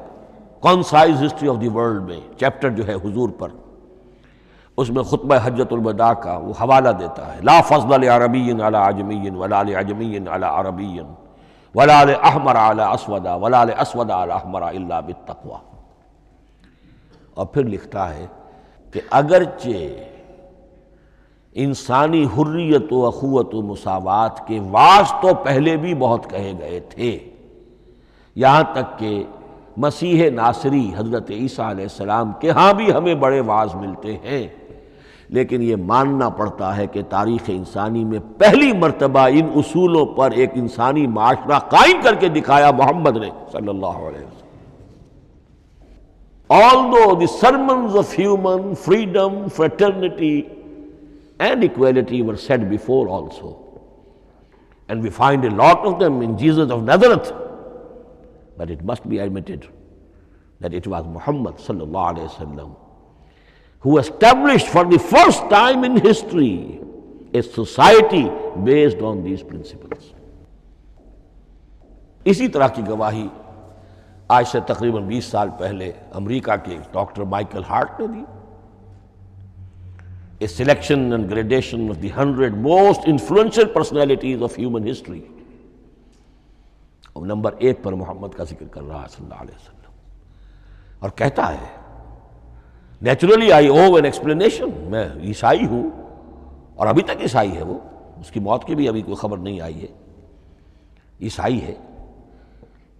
concise history of the world میں چیپٹر جو ہے حضور پر، اس میں خطبہ حجۃ الوداع کا وہ حوالہ دیتا ہے، لا فضل لعربی علی عجمی ولا لعجمی علی عربی ولا لاحمر علی اسود ولا لاسود علی احمر الا بالتقوی۔ اور پھر لکھتا ہے کہ اگرچہ انسانی حریت و اخوت و مساوات کے واعظ تو پہلے بھی بہت کہے گئے تھے، یہاں تک کہ مسیح ناصری حضرت عیسیٰ علیہ السلام کے ہاں بھی ہمیں بڑے واعظ ملتے ہیں، لیکن یہ ماننا پڑتا ہے کہ تاریخ انسانی میں پہلی مرتبہ ان اصولوں پر ایک انسانی معاشرہ قائم کر کے دکھایا محمد نے صلی اللہ علیہ وسلم۔ Although the sermons of human freedom, fraternity and equality were said before also, and we find a lot of them in Jesus of Nazareth, but it must be admitted that it was Muhammad sallallahu alayhi wa sallam who established for the first time in history a society based on these principles. اسی طرح کی گواہی آج سے تقریباً 20 سال پہلے امریکہ کے ڈاکٹر مائیکل ہارٹ نے دی۔ A selection and gradation of the 100 most influential personalities of human history. اور نمبر 1 پر محمد کا ذکر کر رہا ہے صلی اللہ علیہ وسلم، اور کہتا ہے نیچرلی آئی او این ایکسپلینیشن، میں عیسائی ہوں اور ابھی تک عیسائی ہے وہ، اس کی موت کی بھی ابھی کوئی خبر نہیں آئی ہے، عیسائی ہے،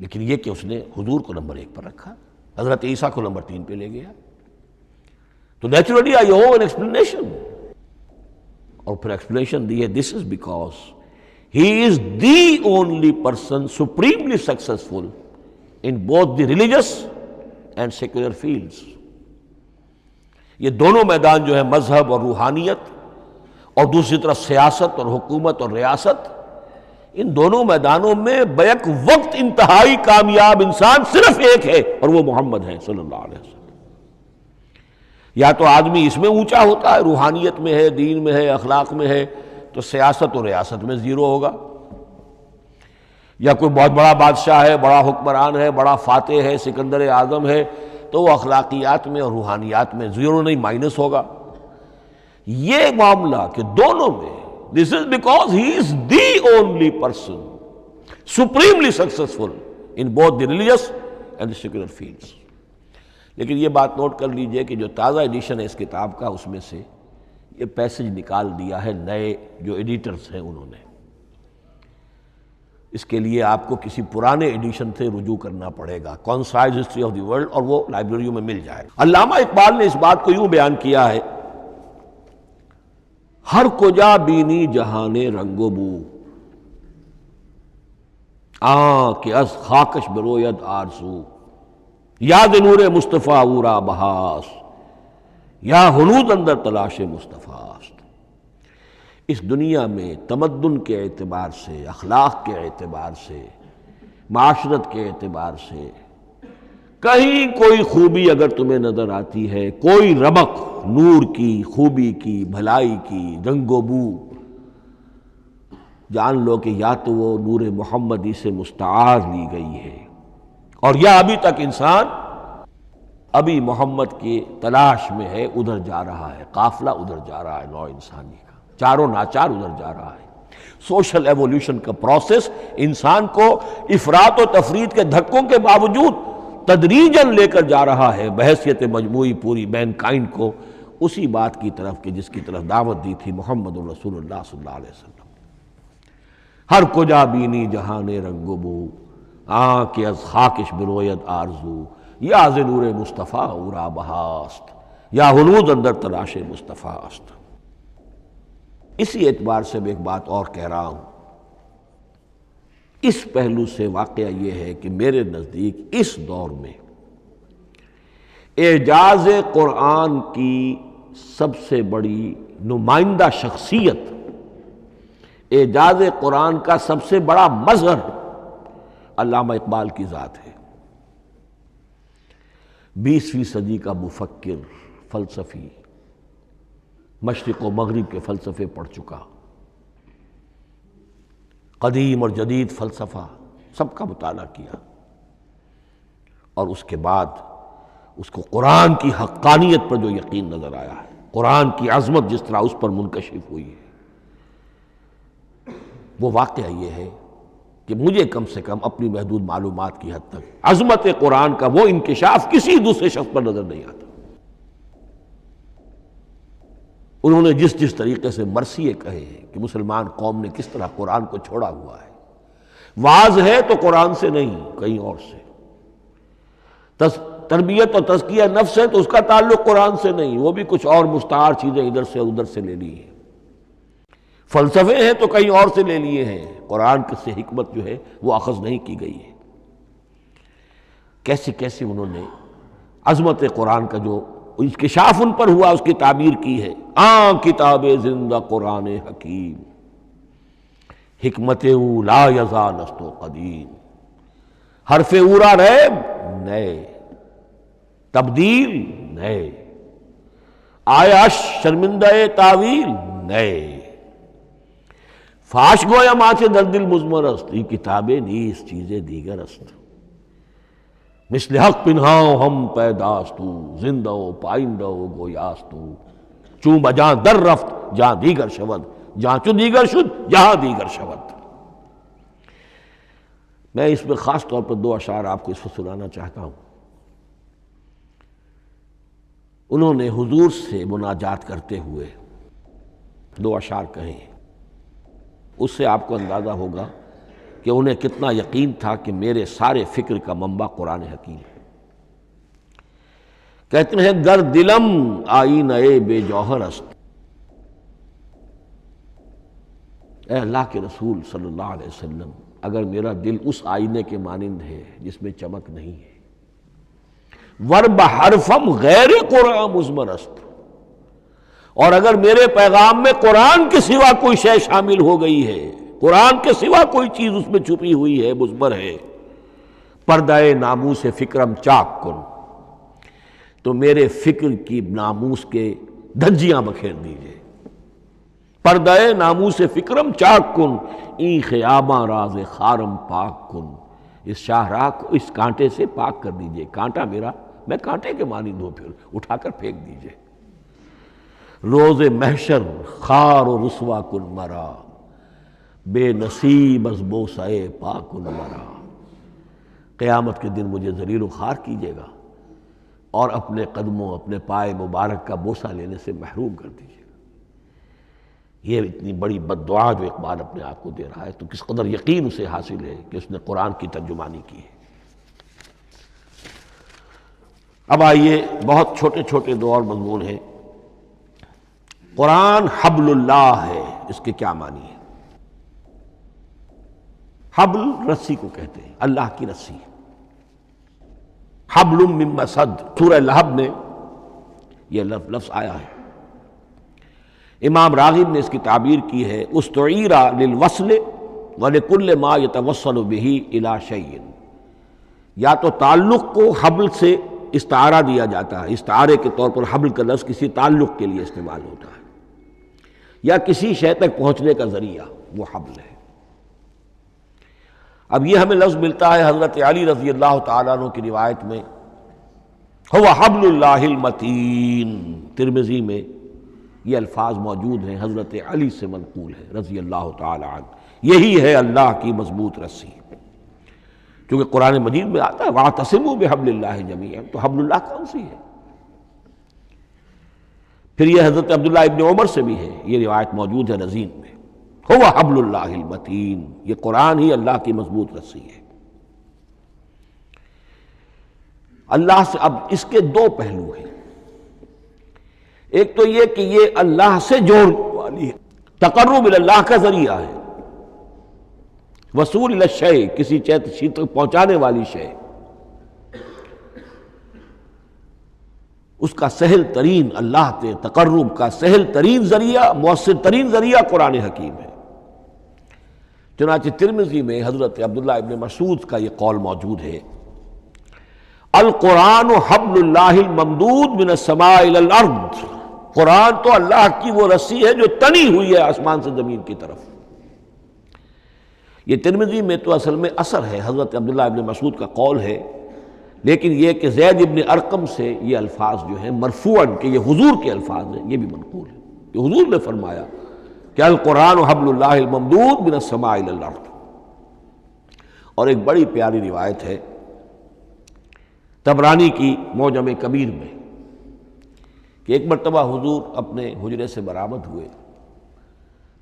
لیکن یہ کہ اس نے حضور کو نمبر 1 پر رکھا، حضرت عیسیٰ کو نمبر 3 پہ لے گیا، تو نیچرلی آئی او این ایکسپلینیشن، اور پھر ایکسپلینیشن دی ہے this is because he is the only person supremely successful in both the religious and secular fields. یہ دونوں میدان جو ہے مذہب اور روحانیت، اور دوسری طرف سیاست اور حکومت اور ریاست، ان دونوں میدانوں میں بیک وقت انتہائی کامیاب انسان صرف ایک ہے، اور وہ محمد ہے صلی اللہ علیہ وسلم۔ یا تو آدمی اس میں اونچا ہوتا ہے، روحانیت میں ہے، دین میں ہے، اخلاق میں ہے، تو سیاست اور ریاست میں زیرو ہوگا، یا کوئی بہت بڑا بادشاہ ہے، بڑا حکمران ہے، بڑا فاتح ہے، سکندر اعظم ہے، تو وہ اخلاقیات میں اور روحانیات میں زیرو نہیں، مائنس ہوگا۔ یہ معاملہ کہ دونوں میں this is because he is the only person supremely successful in both the religious and the secular fields۔ لیکن یہ بات نوٹ کر لیجئے کہ جو تازہ ایڈیشن ہے اس کتاب کا، اس میں سے یہ پیسج نکال دیا ہے نئے جو ایڈیٹرز ہیں انہوں نے، اس کے لیے آپ کو کسی پرانے ایڈیشن سے رجوع کرنا پڑے گا، concise history of the world, اور وہ لائبریریوں میں مل جائے گا۔ علامہ اقبال نے اس بات کو یوں بیان کیا ہے، ہر کجا بینی جہان رنگ و بو، کہ از خاکش بروید آرزو، یاد نور مصطفیٰ اورا بہاس، یا ہنود اندر تلاش مصطفیٰ است۔ اس دنیا میں تمدن کے اعتبار سے، اخلاق کے اعتبار سے، معاشرت کے اعتبار سے کہیں کوئی خوبی اگر تمہیں نظر آتی ہے، کوئی رمق نور کی، خوبی کی، بھلائی کی، رنگ و بو، جان لو کہ یا تو وہ نور محمدی سے مستعار لی گئی ہے، اور یا ابھی تک انسان ابھی محمد کی تلاش میں ہے، ادھر جا رہا ہے، قافلہ ادھر جا رہا ہے، نوع انسانی کا چاروں ناچار ادھر جا رہا ہے۔ سوشل ایوولوشن کا پروسیس انسان کو افراط و تفرید کے دھکوں کے باوجود تدریجاً لے کر جا رہا ہے بحیثیت مجموعی پوری مین کائنڈ کو اسی بات کی طرف کہ جس کی طرف دعوت دی تھی محمد رسول اللہ صلی اللہ علیہ وسلم۔ ہر کجا بینی جہان رنگ و بو، کہ از خاکش بروید آرزو، یا ز نور مصطفیٰ اورا بہاست، یا ہنود اندر تلاش مصطفیٰ است۔ اسی اعتبار سے میں ایک بات اور کہہ رہا ہوں، اس پہلو سے واقعہ یہ ہے کہ میرے نزدیک اس دور میں اعجاز قرآن کی سب سے بڑی نمائندہ شخصیت، اعجاز قرآن کا سب سے بڑا مظہر علامہ اقبال کی ذات ہے۔ 20ویں صدی کا مفکر، فلسفی، مشرق و مغرب کے فلسفے پڑھ چکا، قدیم اور جدید فلسفہ سب کا مطالعہ کیا، اور اس کے بعد اس کو قرآن کی حقانیت پر جو یقین نظر آیا ہے، قرآن کی عظمت جس طرح اس پر منکشف ہوئی ہے، وہ واقعہ یہ ہے کہ مجھے کم سے کم اپنی محدود معلومات کی حد تک عظمت قرآن کا وہ انکشاف کسی دوسرے شخص پر نظر نہیں آتا۔ انہوں نے جس طریقے سے مرثیے کہے ہیں کہ مسلمان قوم نے کس طرح قرآن کو چھوڑا ہوا ہے، واعظ ہے تو قرآن سے نہیں، کہیں اور سے۔ تربیت اور تزکیہ نفس ہے تو اس کا تعلق قرآن سے نہیں، وہ بھی کچھ اور مستعار چیزیں ادھر سے ادھر سے لے لی ہیں۔ فلسفے ہیں تو کہیں اور سے لے لیے ہیں، قرآن سے حکمت جو ہے وہ اخذ نہیں کی گئی ہے۔ کیسے کیسے انہوں نے عظمت قرآن کا جو انکشاف ان پر ہوا اس کی تعبیر کی ہے۔ کتاب زندہ قرآن حکیم، حکمت او لا یزا نست و قدیم، حرف اورا ریب نئے، تبدیل نئے، آیا شرمندہ تعویل نئے، فاش گویا ماچے در دل مضمر است، یہ کتابیں نیز چیزیں دیگر است، مثل حق پنہاؤ ہم پیداستو، زندہ و پائندہ و گویاستو، چون بجاں در رفت جہاں دیگر شود، جہاں چو دیگر شد جہاں دیگر شود۔ میں اس میں خاص طور پر دو اشعار آپ کو اس وقت سنانا چاہتا ہوں۔ انہوں نے حضور سے مناجات کرتے ہوئے دو اشعار کہیں، اس سے آپ کو اندازہ ہوگا کہ انہیں کتنا یقین تھا کہ میرے سارے فکر کا منبع قرآن حکیم ہے۔ کہتے ہیں گر دلم آئینہ بے جوہر است، اے اللہ کے رسول صلی اللہ علیہ وسلم، اگر میرا دل اس آئینے کے مانند ہے جس میں چمک نہیں ہے، ورب حرفم غیر قرآن مضمر است، اور اگر میرے پیغام میں قرآن کے سوا کوئی شے شامل ہو گئی ہے، قرآن کے سوا کوئی چیز اس میں چھپی ہوئی ہے، مضمر ہے، پردہ ناموس فکرم چاک کن، تو میرے فکر کی ناموس کے دھجیاں بکھیر دیجئے۔ پردہ ناموس فکرم چاک کن، این خیاباں راز خارم پاک کن، اس شاہراہ کو اس کانٹے سے پاک کر دیجئے، کانٹا میرا، میں کانٹے کے مانند ہوں، پھر اٹھا کر پھینک دیجئے۔ روز محشر خار و رسوا کن مرا، بے نصیب از بوسہ پاک کن مرا، قیامت کے دن مجھے ذلیل و خوار کیجیے گا اور اپنے قدموں، اپنے پائے مبارک کا بوسہ لینے سے محروم کر دیجیے گا۔ یہ اتنی بڑی بد دعا جو اقبال اپنے آپ کو دے رہا ہے، تو کس قدر یقین اسے حاصل ہے کہ اس نے قرآن کی ترجمانی کی ہے۔ اب آئیے، بہت چھوٹے چھوٹے دو اور مضمون ہیں۔ قرآن حبل اللہ ہے، اس کے کیا معنی ہے؟ حبل رسی کو کہتے ہیں، اللہ کی رسی۔ حبل من مسد، سورہ لہب میں یہ لفظ آیا ہے۔ امام راغب نے اس کی تعبیر کی ہے، استعیر للوصل ولکل ما یتوصل به الی شیء، یا تو تعلق کو حبل سے استعارہ دیا جاتا ہے، استعارے کے طور پر حبل کا لفظ کسی تعلق کے لیے استعمال ہوتا ہے، یا کسی شے تک پہنچنے کا ذریعہ، وہ حبل ہے۔ اب یہ ہمیں لفظ ملتا ہے حضرت علی رضی اللہ تعالیٰ عنہ کی روایت میں، هو حبل اللہ المتین، ترمذی میں یہ الفاظ موجود ہیں، حضرت علی سے منقول ہے رضی اللہ تعالیٰ عنہ، یہی ہے اللہ کی مضبوط رسی۔ کیونکہ قرآن مجید میں آتا ہے وَاعْتَصِمُوا بِحَبْلِ اللَّهِ جَمِيعًا، تو حبل اللہ کون سی ہے؟ پھر یہ حضرت عبداللہ ابن عمر سے بھی ہے، یہ روایت موجود ہے رزین میں، هو حبل اللہ المتین، یہ قرآن ہی اللہ کی مضبوط رسی ہے۔ اللہ سے اب اس کے دو پہلو ہیں، ایک تو یہ کہ یہ اللہ سے جوڑنے والی ہے، تقرب اللہ کا ذریعہ ہے، وصول الشیء، کسی چیز تک پہنچانے والی شے، اس کا سہل ترین، اللہ کے تقرب کا سہل ترین ذریعہ، مؤثر ترین ذریعہ قرآن حکیم ہے۔ چنانچہ ترمذی میں حضرت عبداللہ ابن مسعود کا یہ قول موجود ہے، القرآن حبل اللہ الممدود من السماء الی الارض، قرآن تو اللہ کی وہ رسی ہے جو تنی ہوئی ہے آسمان سے زمین کی طرف۔ یہ ترمذی میں تو اصل میں اثر ہے، حضرت عبداللہ ابن مسعود کا قول ہے، لیکن یہ کہ زید ابن ارقم سے یہ الفاظ جو ہیں مرفوعاً کہ یہ حضور کے الفاظ ہیں، یہ بھی منقول ہے کہ حضور نے فرمایا کہ القرآن حبل اللہ الممدود من السماء الی الارض۔ اور ایک بڑی پیاری روایت ہے طبرانی کی معجم کبیر میں کہ ایک مرتبہ حضور اپنے حجرے سے برآمد ہوئے،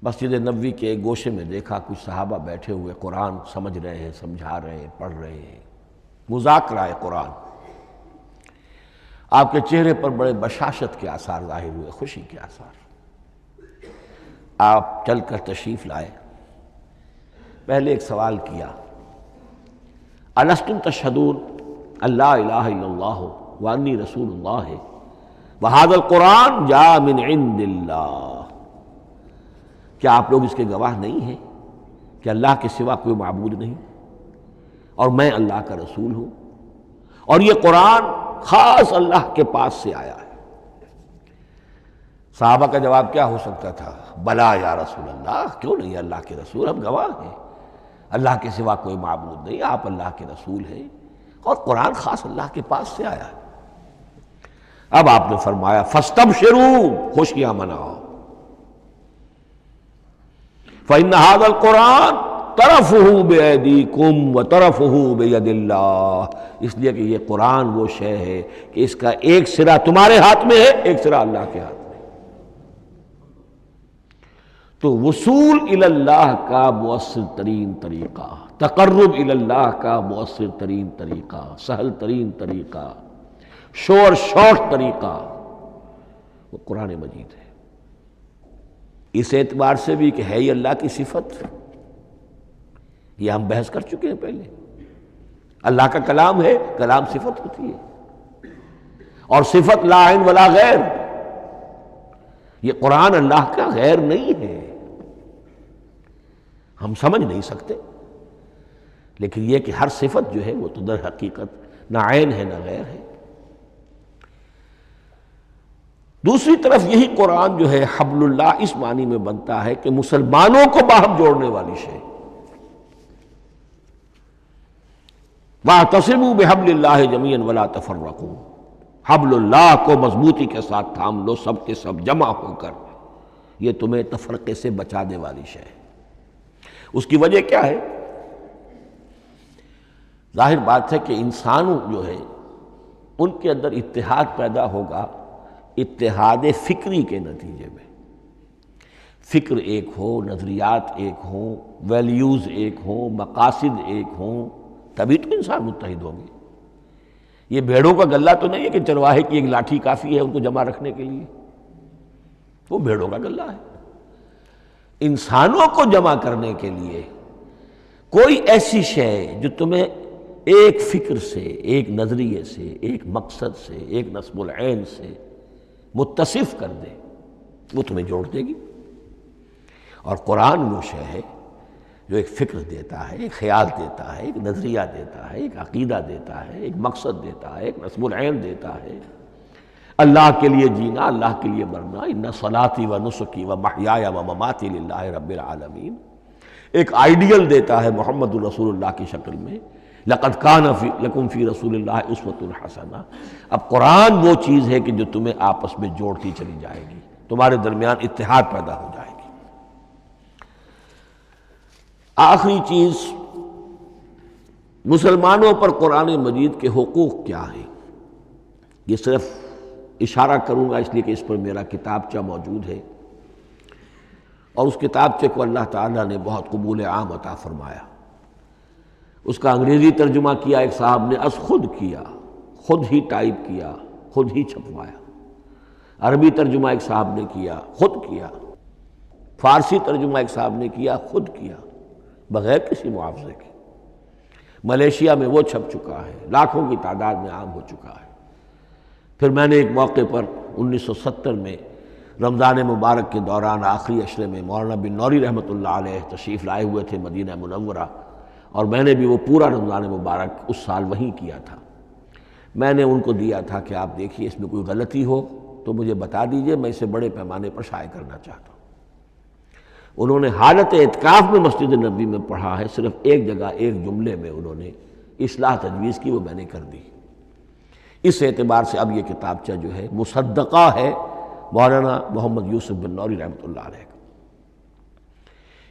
مسجد نبوی کے ایک گوشے میں دیکھا کچھ صحابہ بیٹھے ہوئے قرآن سمجھ رہے ہیں، سمجھا رہے ہیں، پڑھ رہے ہیں، مذاکرہ قرآن۔ آپ کے چہرے پر بڑے بشاشت کے آثار ظاہر ہوئے، خوشی کے آثار۔ آپ چل کر تشریف لائے، پہلے ایک سوال کیا، الستم تشہدون اللہ الہ الا اللہ وانی رسول اللہ وہذا القرآن جاء من عند اللہ، کیا آپ لوگ اس کے گواہ نہیں ہیں کہ اللہ کے سوا کوئی معبود نہیں اور میں اللہ کا رسول ہوں، اور یہ قرآن خاص اللہ کے پاس سے آیا ہے؟ صحابہ کا جواب کیا ہو سکتا تھا؟ بلا یا رسول اللہ، کیوں نہیں اللہ کے رسول، ہم گواہ ہیں، اللہ کے سوا کوئی معبود نہیں، آپ اللہ کے رسول ہیں اور قرآن خاص اللہ کے پاس سے آیا ہے۔ اب آپ نے فرمایا فاستبشروا، خوشیاں مناؤ، فإن هذا القرآن طرفه بأيديكم وطرفه بيد اللہ، اس لیے کہ یہ قرآن وہ شے ہے کہ اس کا ایک سرا تمہارے ہاتھ میں ہے، ایک سرا اللہ کے ہاتھ میں۔ تو وصول الی اللہ کا مؤثر ترین طریقہ، تقرب الی اللہ کا مؤثر ترین طریقہ، سہل ترین طریقہ، شور شوٹ طریقہ وہ قرآن مجید ہے۔ اس اعتبار سے بھی کہ ہے یہ اللہ کی صفت، یہ ہم بحث کر چکے ہیں پہلے، اللہ کا کلام ہے، کلام صفت ہوتی ہے، اور صفت لا عین ولا غیر، یہ قرآن اللہ کا غیر نہیں ہے، ہم سمجھ نہیں سکتے، لیکن یہ کہ ہر صفت جو ہے وہ تو در حقیقت نہ عین ہے نہ غیر ہے۔ دوسری طرف یہی قرآن جو ہے حبل اللہ اس معنی میں بنتا ہے کہ مسلمانوں کو باہم جوڑنے والی شے، وَاعْتَصِمُوا بِحَبْلِ اللَّهِ جَمِيعًا وَلَا تَفَرَّقُوا، حبل اللہ کو مضبوطی کے ساتھ تھام لو، سب کے سب جمع ہو کر، یہ تمہیں تفرقے سے بچانے والی شے ہے۔ اس کی وجہ کیا ہے؟ ظاہر بات ہے کہ انسانوں جو ہے ان کے اندر اتحاد پیدا ہوگا اتحاد فکری کے نتیجے میں، فکر ایک ہو، نظریات ایک ہوں، ویلیوز ایک ہوں، مقاصد ایک ہوں، تبھی تو انسان متحد ہوں گے۔ یہ بھیڑوں کا غلہ تو نہیں ہے کہ چرواہے کی ایک لاٹھی کافی ہے ان کو جمع رکھنے کے لیے، وہ بھیڑوں کا غلہ ہے۔ انسانوں کو جمع کرنے کے لیے کوئی ایسی شے جو تمہیں ایک فکر سے، ایک نظریے سے، ایک مقصد سے، ایک نصب العین سے متصف کر دے، وہ تمہیں جوڑ دے گی۔ اور قرآن وہ شے ہے جو ایک فکر دیتا ہے، ایک خیال دیتا ہے، ایک نظریہ دیتا ہے، ایک عقیدہ دیتا ہے، ایک مقصد دیتا ہے، ایک نصب العین دیتا ہے، اللہ کے لیے جینا، اللہ کے لیے مرنا، ان صلاتی و نسکی و محیایا و مماتی للہ رب العالمین، ایک آئیڈیل دیتا ہے محمد الرسول اللہ کی شکل میں، لقد کان لکم فی رسول اللہ اسوۃ حسنہ۔ اب قرآن وہ چیز ہے کہ جو تمہیں آپس میں جوڑتی چلی جائے گی، تمہارے درمیان اتحاد پیدا ہو جائے گی۔ آخری چیز، مسلمانوں پر قرآن مجید کے حقوق کیا ہیں؟ یہ صرف اشارہ کروں گا اس لیے کہ اس پر میرا کتابچہ موجود ہے، اور اس کتابچے کو اللہ تعالیٰ نے بہت قبول عام عطا فرمایا۔ اس کا انگریزی ترجمہ کیا ایک صاحب نے، از خود کیا، خود ہی ٹائپ کیا، خود ہی چھپوایا۔ عربی ترجمہ ایک صاحب نے کیا، خود کیا۔ فارسی ترجمہ ایک صاحب نے کیا، خود کیا، بغیر کسی معاوضے کے۔ ملیشیا میں وہ چھپ چکا ہے، لاکھوں کی تعداد میں عام ہو چکا ہے۔ پھر میں نے ایک موقع پر 1970 میں رمضان مبارک کے دوران آخری عشرے میں مولانا بن نوری رحمۃ اللہ علیہ تشریف لائے ہوئے تھے مدینہ منورہ، اور میں نے بھی وہ پورا رمضان مبارک اس سال وہیں کیا تھا۔ میں نے ان کو دیا تھا کہ آپ دیکھیے اس میں کوئی غلطی ہو تو مجھے بتا دیجئے، میں اسے بڑے پیمانے پر شائع کرنا چاہتا ہوں۔ انہوں نے حالت اعتکاف میں مسجد نبوی میں پڑھا ہے، صرف ایک جگہ ایک جملے میں انہوں نے اصلاح تجویز کی، وہ میں نے کر دی۔ اس اعتبار سے اب یہ کتابچہ جو ہے مصدقہ ہے مولانا محمد یوسف بن نوری رحمۃ اللہ علیہ کا۔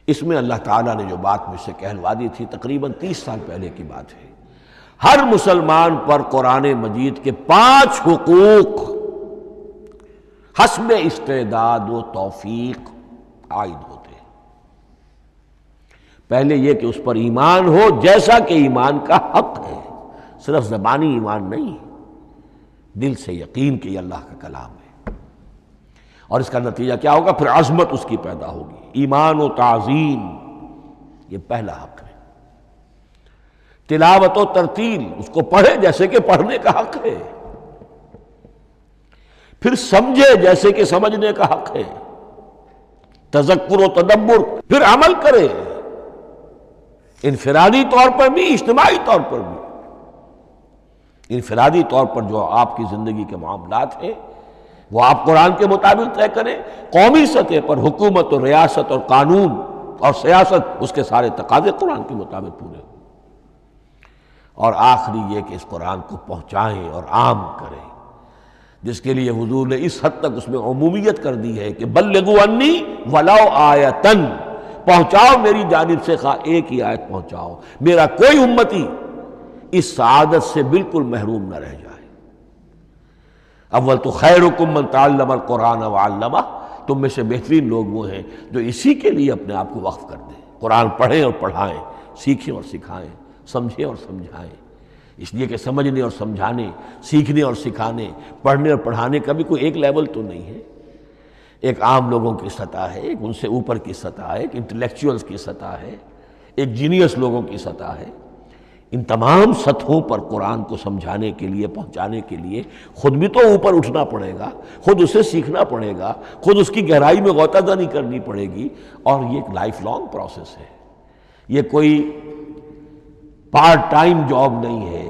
اس میں اللہ تعالیٰ نے جو بات مجھ سے کہلوا دی تھی، تقریباً 30 سال پہلے کی بات ہے، ہر مسلمان پر قرآن مجید کے 5 حقوق حسب استعداد و توفیق عائد ہوتے ہیں۔ پہلے یہ کہ اس پر ایمان ہو جیسا کہ ایمان کا حق ہے، صرف زبانی ایمان نہیں، دل سے یقین کہ یہ اللہ کا کلام ہے۔ اور اس کا نتیجہ کیا ہوگا؟ پھر عظمت اس کی پیدا ہوگی، ایمان و تعظیم، یہ پہلا حق ہے۔ تلاوت و ترتیل، اس کو پڑھے جیسے کہ پڑھنے کا حق ہے، پھر سمجھے جیسے کہ سمجھنے کا حق ہے، تذکر و تدبر، پھر عمل کرے، انفرادی طور پر بھی اجتماعی طور پر بھی۔ انفرادی طور پر جو آپ کی زندگی کے معاملات ہیں وہ آپ قرآن کے مطابق طے کریں، قومی سطح پر حکومت اور ریاست اور قانون اور سیاست، اس کے سارے تقاضے قرآن کے مطابق پورے ہوں، اور آخری یہ کہ اس قرآن کو پہنچائیں اور عام کریں، جس کے لیے حضور نے اس حد تک اس میں عمومیت کر دی ہے کہ بلغوا انی ولو آیۃ، پہنچاؤ میری جانب سے خواہ ایک ہی آیت پہنچاؤ، میرا کوئی امتی اس سعادت سے بالکل محروم نہ رہ جائے۔ اول تو خیرکم من تعلم القرآن وعلمہ، تم میں سے بہترین لوگ وہ ہیں جو اسی کے لیے اپنے آپ کو وقف کر دیں، قرآن پڑھیں اور پڑھائیں، سیکھیں اور سکھائیں، سمجھیں اور سمجھائیں۔ اس لیے کہ سمجھنے اور سمجھانے، سیکھنے اور سکھانے، پڑھنے اور پڑھانے کا بھی کوئی ایک لیول تو نہیں ہے، ایک عام لوگوں کی سطح ہے، ایک ان سے اوپر کی سطح ہے، ایک انٹلیکچوئلز کی سطح ہے، ایک جینیس لوگوں کی سطح ہے۔ ان تمام سطحوں پر قرآن کو سمجھانے کے لیے، پہنچانے کے لیے خود بھی تو اوپر اٹھنا پڑے گا، خود اسے سیکھنا پڑے گا، خود اس کی گہرائی میں غوطہ زنی کرنی پڑے گی، اور یہ ایک لائف لانگ پروسیس ہے، یہ کوئی پارٹ ٹائم جاب نہیں ہے،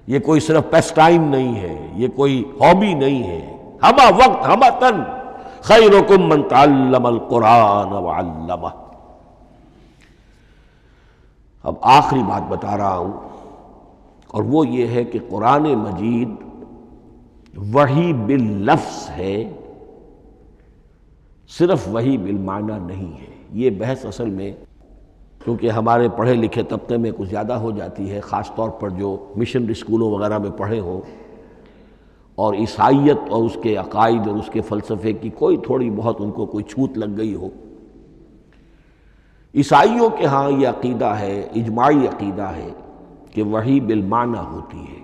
یہ کوئی صرف پیس ٹائم نہیں ہے، یہ کوئی ہابی نہیں ہے، ہمہ وقت ہمہ تن، خیرکم من تعلم القرآن وعلمہ۔ اب آخری بات بتا رہا ہوں، اور وہ یہ ہے کہ قرآن مجید وحی باللفظ ہے، صرف وحی بالمعنی نہیں ہے۔ یہ بحث اصل میں کیونکہ ہمارے پڑھے لکھے طبقے میں کچھ زیادہ ہو جاتی ہے، خاص طور پر جو مشنری اسکولوں وغیرہ میں پڑھے ہوں اور عیسائیت اور اس کے عقائد اور اس کے فلسفے کی کوئی تھوڑی بہت ان کو کوئی چھوت لگ گئی ہو۔ عیسائیوں کے ہاں یہ عقیدہ ہے، اجماعی عقیدہ ہے کہ وحی بالمعنی ہوتی ہے،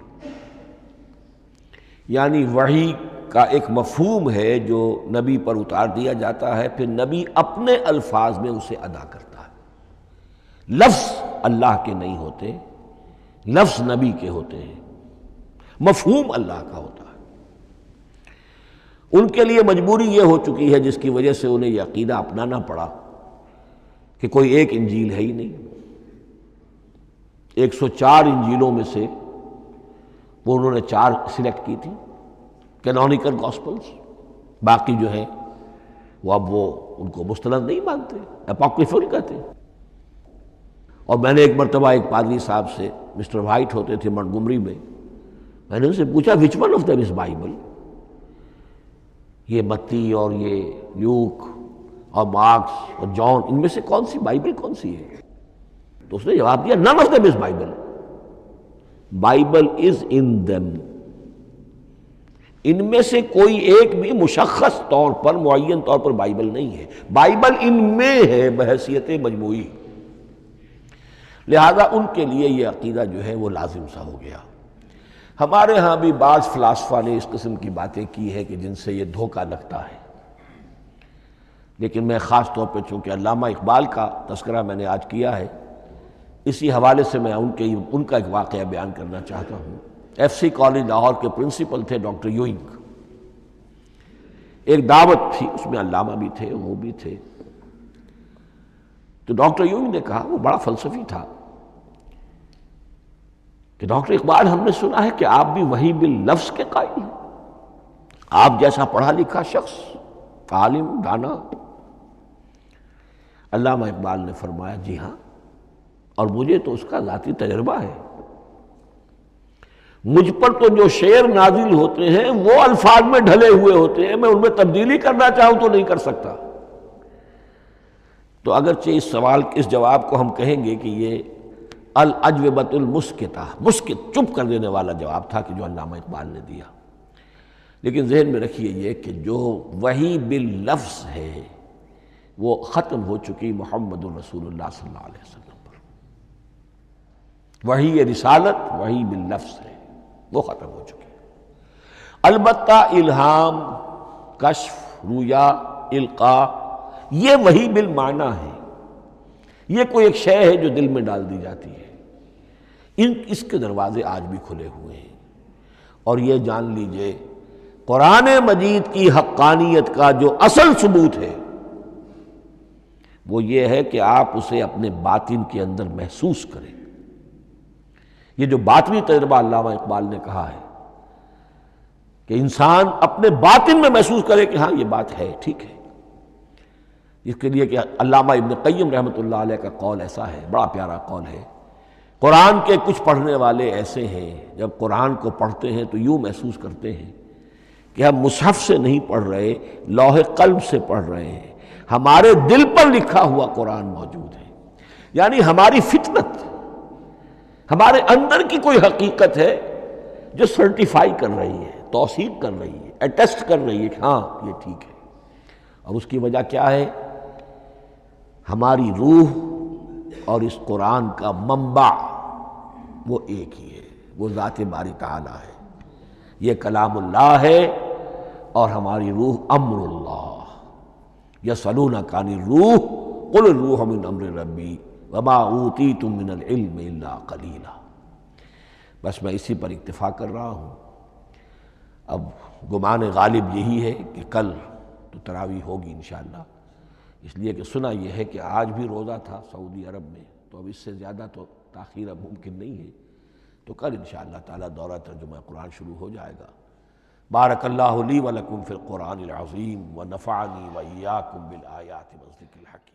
یعنی وحی کا ایک مفہوم ہے جو نبی پر اتار دیا جاتا ہے، پھر نبی اپنے الفاظ میں اسے ادا کرتا ہے۔ لفظ اللہ کے نہیں ہوتے، لفظ نبی کے ہوتے ہیں، مفہوم اللہ کا ہوتا ہے۔ ان کے لیے مجبوری یہ ہو چکی ہے جس کی وجہ سے انہیں یہ عقیدہ اپنانا پڑا کہ کوئی ایک انجیل ہے ہی نہیں، 104 انجیلوں میں سے وہ انہوں نے 4 سلیکٹ کی تھی کینونیکل گاسپلز، باقی جو ہیں وہ اب وہ ان کو مستند نہیں مانتے، اپوکریفل کہتے ہیں۔ اور میں نے ایک مرتبہ ایک پادری صاحب سے، مسٹر وائٹ ہوتے تھے منٹگمری میں نے ان سے پوچھا which one of them is Bible, یہ متی اور یہ لیوک اور مارکس اور جان، ان میں سے کون سی بائبل کون سی ہے؟ تو اس نے جواب دیا none of them is Bible. Bible is in them. ان میں سے کوئی ایک بھی مشخص طور پر، معین طور پر بائبل نہیں ہے، بائبل ان میں ہے بحیثیت مجموعی۔ لہذا ان کے لیے یہ عقیدہ جو ہے وہ لازم سا ہو گیا۔ ہمارے ہاں بھی بعض فلاسفہ نے اس قسم کی باتیں کی ہے کہ جن سے یہ دھوکہ لگتا ہے، لیکن میں خاص طور پہ چونکہ علامہ اقبال کا تذکرہ میں نے آج کیا ہے، اسی حوالے سے میں ان کا ایک واقعہ بیان کرنا چاہتا ہوں۔ ایف سی کالج لاہور کے پرنسپل تھے ڈاکٹر یوئنگ، ایک دعوت تھی، اس میں علامہ بھی تھے، وہ بھی تھے۔ تو ڈاکٹر یوئنگ نے کہا، وہ بڑا فلسفی تھا، کہ ڈاکٹر اقبال ہم نے سنا ہے کہ آپ بھی وحی باللفظ کے قائل ہیں، آپ جیسا پڑھا لکھا شخص، عالم دانا۔ علامہ اقبال نے فرمایا جی ہاں، اور مجھے تو اس کا ذاتی تجربہ ہے، مجھ پر تو جو شعر نازل ہوتے ہیں وہ الفاظ میں ڈھلے ہوئے ہوتے ہیں، میں ان میں تبدیلی کرنا چاہوں تو نہیں کر سکتا۔ تو اگرچہ اس سوال، اس جواب کو ہم کہیں گے کہ یہ الاجوبۃ المسکتہ، مسکت، چپ کر دینے والا جواب تھا کہ جو علامہ اقبال نے دیا، لیکن ذہن میں رکھیے یہ کہ جو وحی باللفظ ہے وہ ختم ہو چکی محمد الرسول اللہ صلی اللہ علیہ وسلم پر۔ وحی رسالت وحی باللفظ ہے، وہ ختم ہو چکی۔ البتہ الہام، کشف، رویا، القاء، یہ وحی بالمعنی ہے، یہ کوئی ایک شے ہے جو دل میں ڈال دی جاتی ہے، اس کے دروازے آج بھی کھلے ہوئے ہیں۔ اور یہ جان لیجئے قرآن مجید کی حقانیت کا جو اصل ثبوت ہے وہ یہ ہے کہ آپ اسے اپنے باطن کے اندر محسوس کریں۔ یہ جو باطنی تجربہ علامہ اقبال نے کہا ہے کہ انسان اپنے باطن میں محسوس کرے کہ ہاں یہ بات ہے، ٹھیک ہے، اس کے لیے کہ علامہ ابن قیم رحمۃ اللہ علیہ کا قول ایسا ہے، بڑا پیارا قول ہے۔ قرآن کے کچھ پڑھنے والے ایسے ہیں جب قرآن کو پڑھتے ہیں تو یوں محسوس کرتے ہیں کہ ہم مصحف سے نہیں پڑھ رہے، لوح قلب سے پڑھ رہے ہیں، ہمارے دل پر لکھا ہوا قرآن موجود ہے۔ یعنی ہماری فطرت، ہمارے اندر کی کوئی حقیقت ہے جو سرٹیفائی کر رہی ہے، توثیق کر رہی ہے، اٹیسٹ کر رہی ہے کہ ہاں یہ ٹھیک ہے۔ اور اس کی وجہ کیا ہے؟ ہماری روح اور اس قرآن کا منبع وہ ایک ہی ہے، وہ ذات باری تعالیٰ ہے، یہ کلام اللہ ہے، اور ہماری روح امر اللہ۔ یسألونک عن الروح قل الروح من امر ربی وما اوتیتم من العلم الا قلیلا۔ بس میں اسی پر اکتفا کر رہا ہوں۔ اب گمان غالب یہی ہے کہ کل تو تراویح ہوگی انشاءاللہ، اس لیے کہ سنا یہ ہے کہ آج بھی روزہ تھا سعودی عرب میں، تو اب اس سے زیادہ تو تاخیر اب ممکن نہیں ہے، تو کل انشاءاللہ تعالی دورہ ترجمہ قرآن شروع ہو جائے گا۔ بارک اللہ لی ولکم فی القرآن العظیم ونفعنی وإیاکم بالآیات والذکر الحکیم۔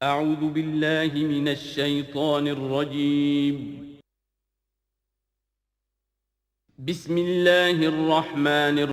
أعوذ بالله من الشيطان الرجيم. بسم الله الرحمن الرحيم.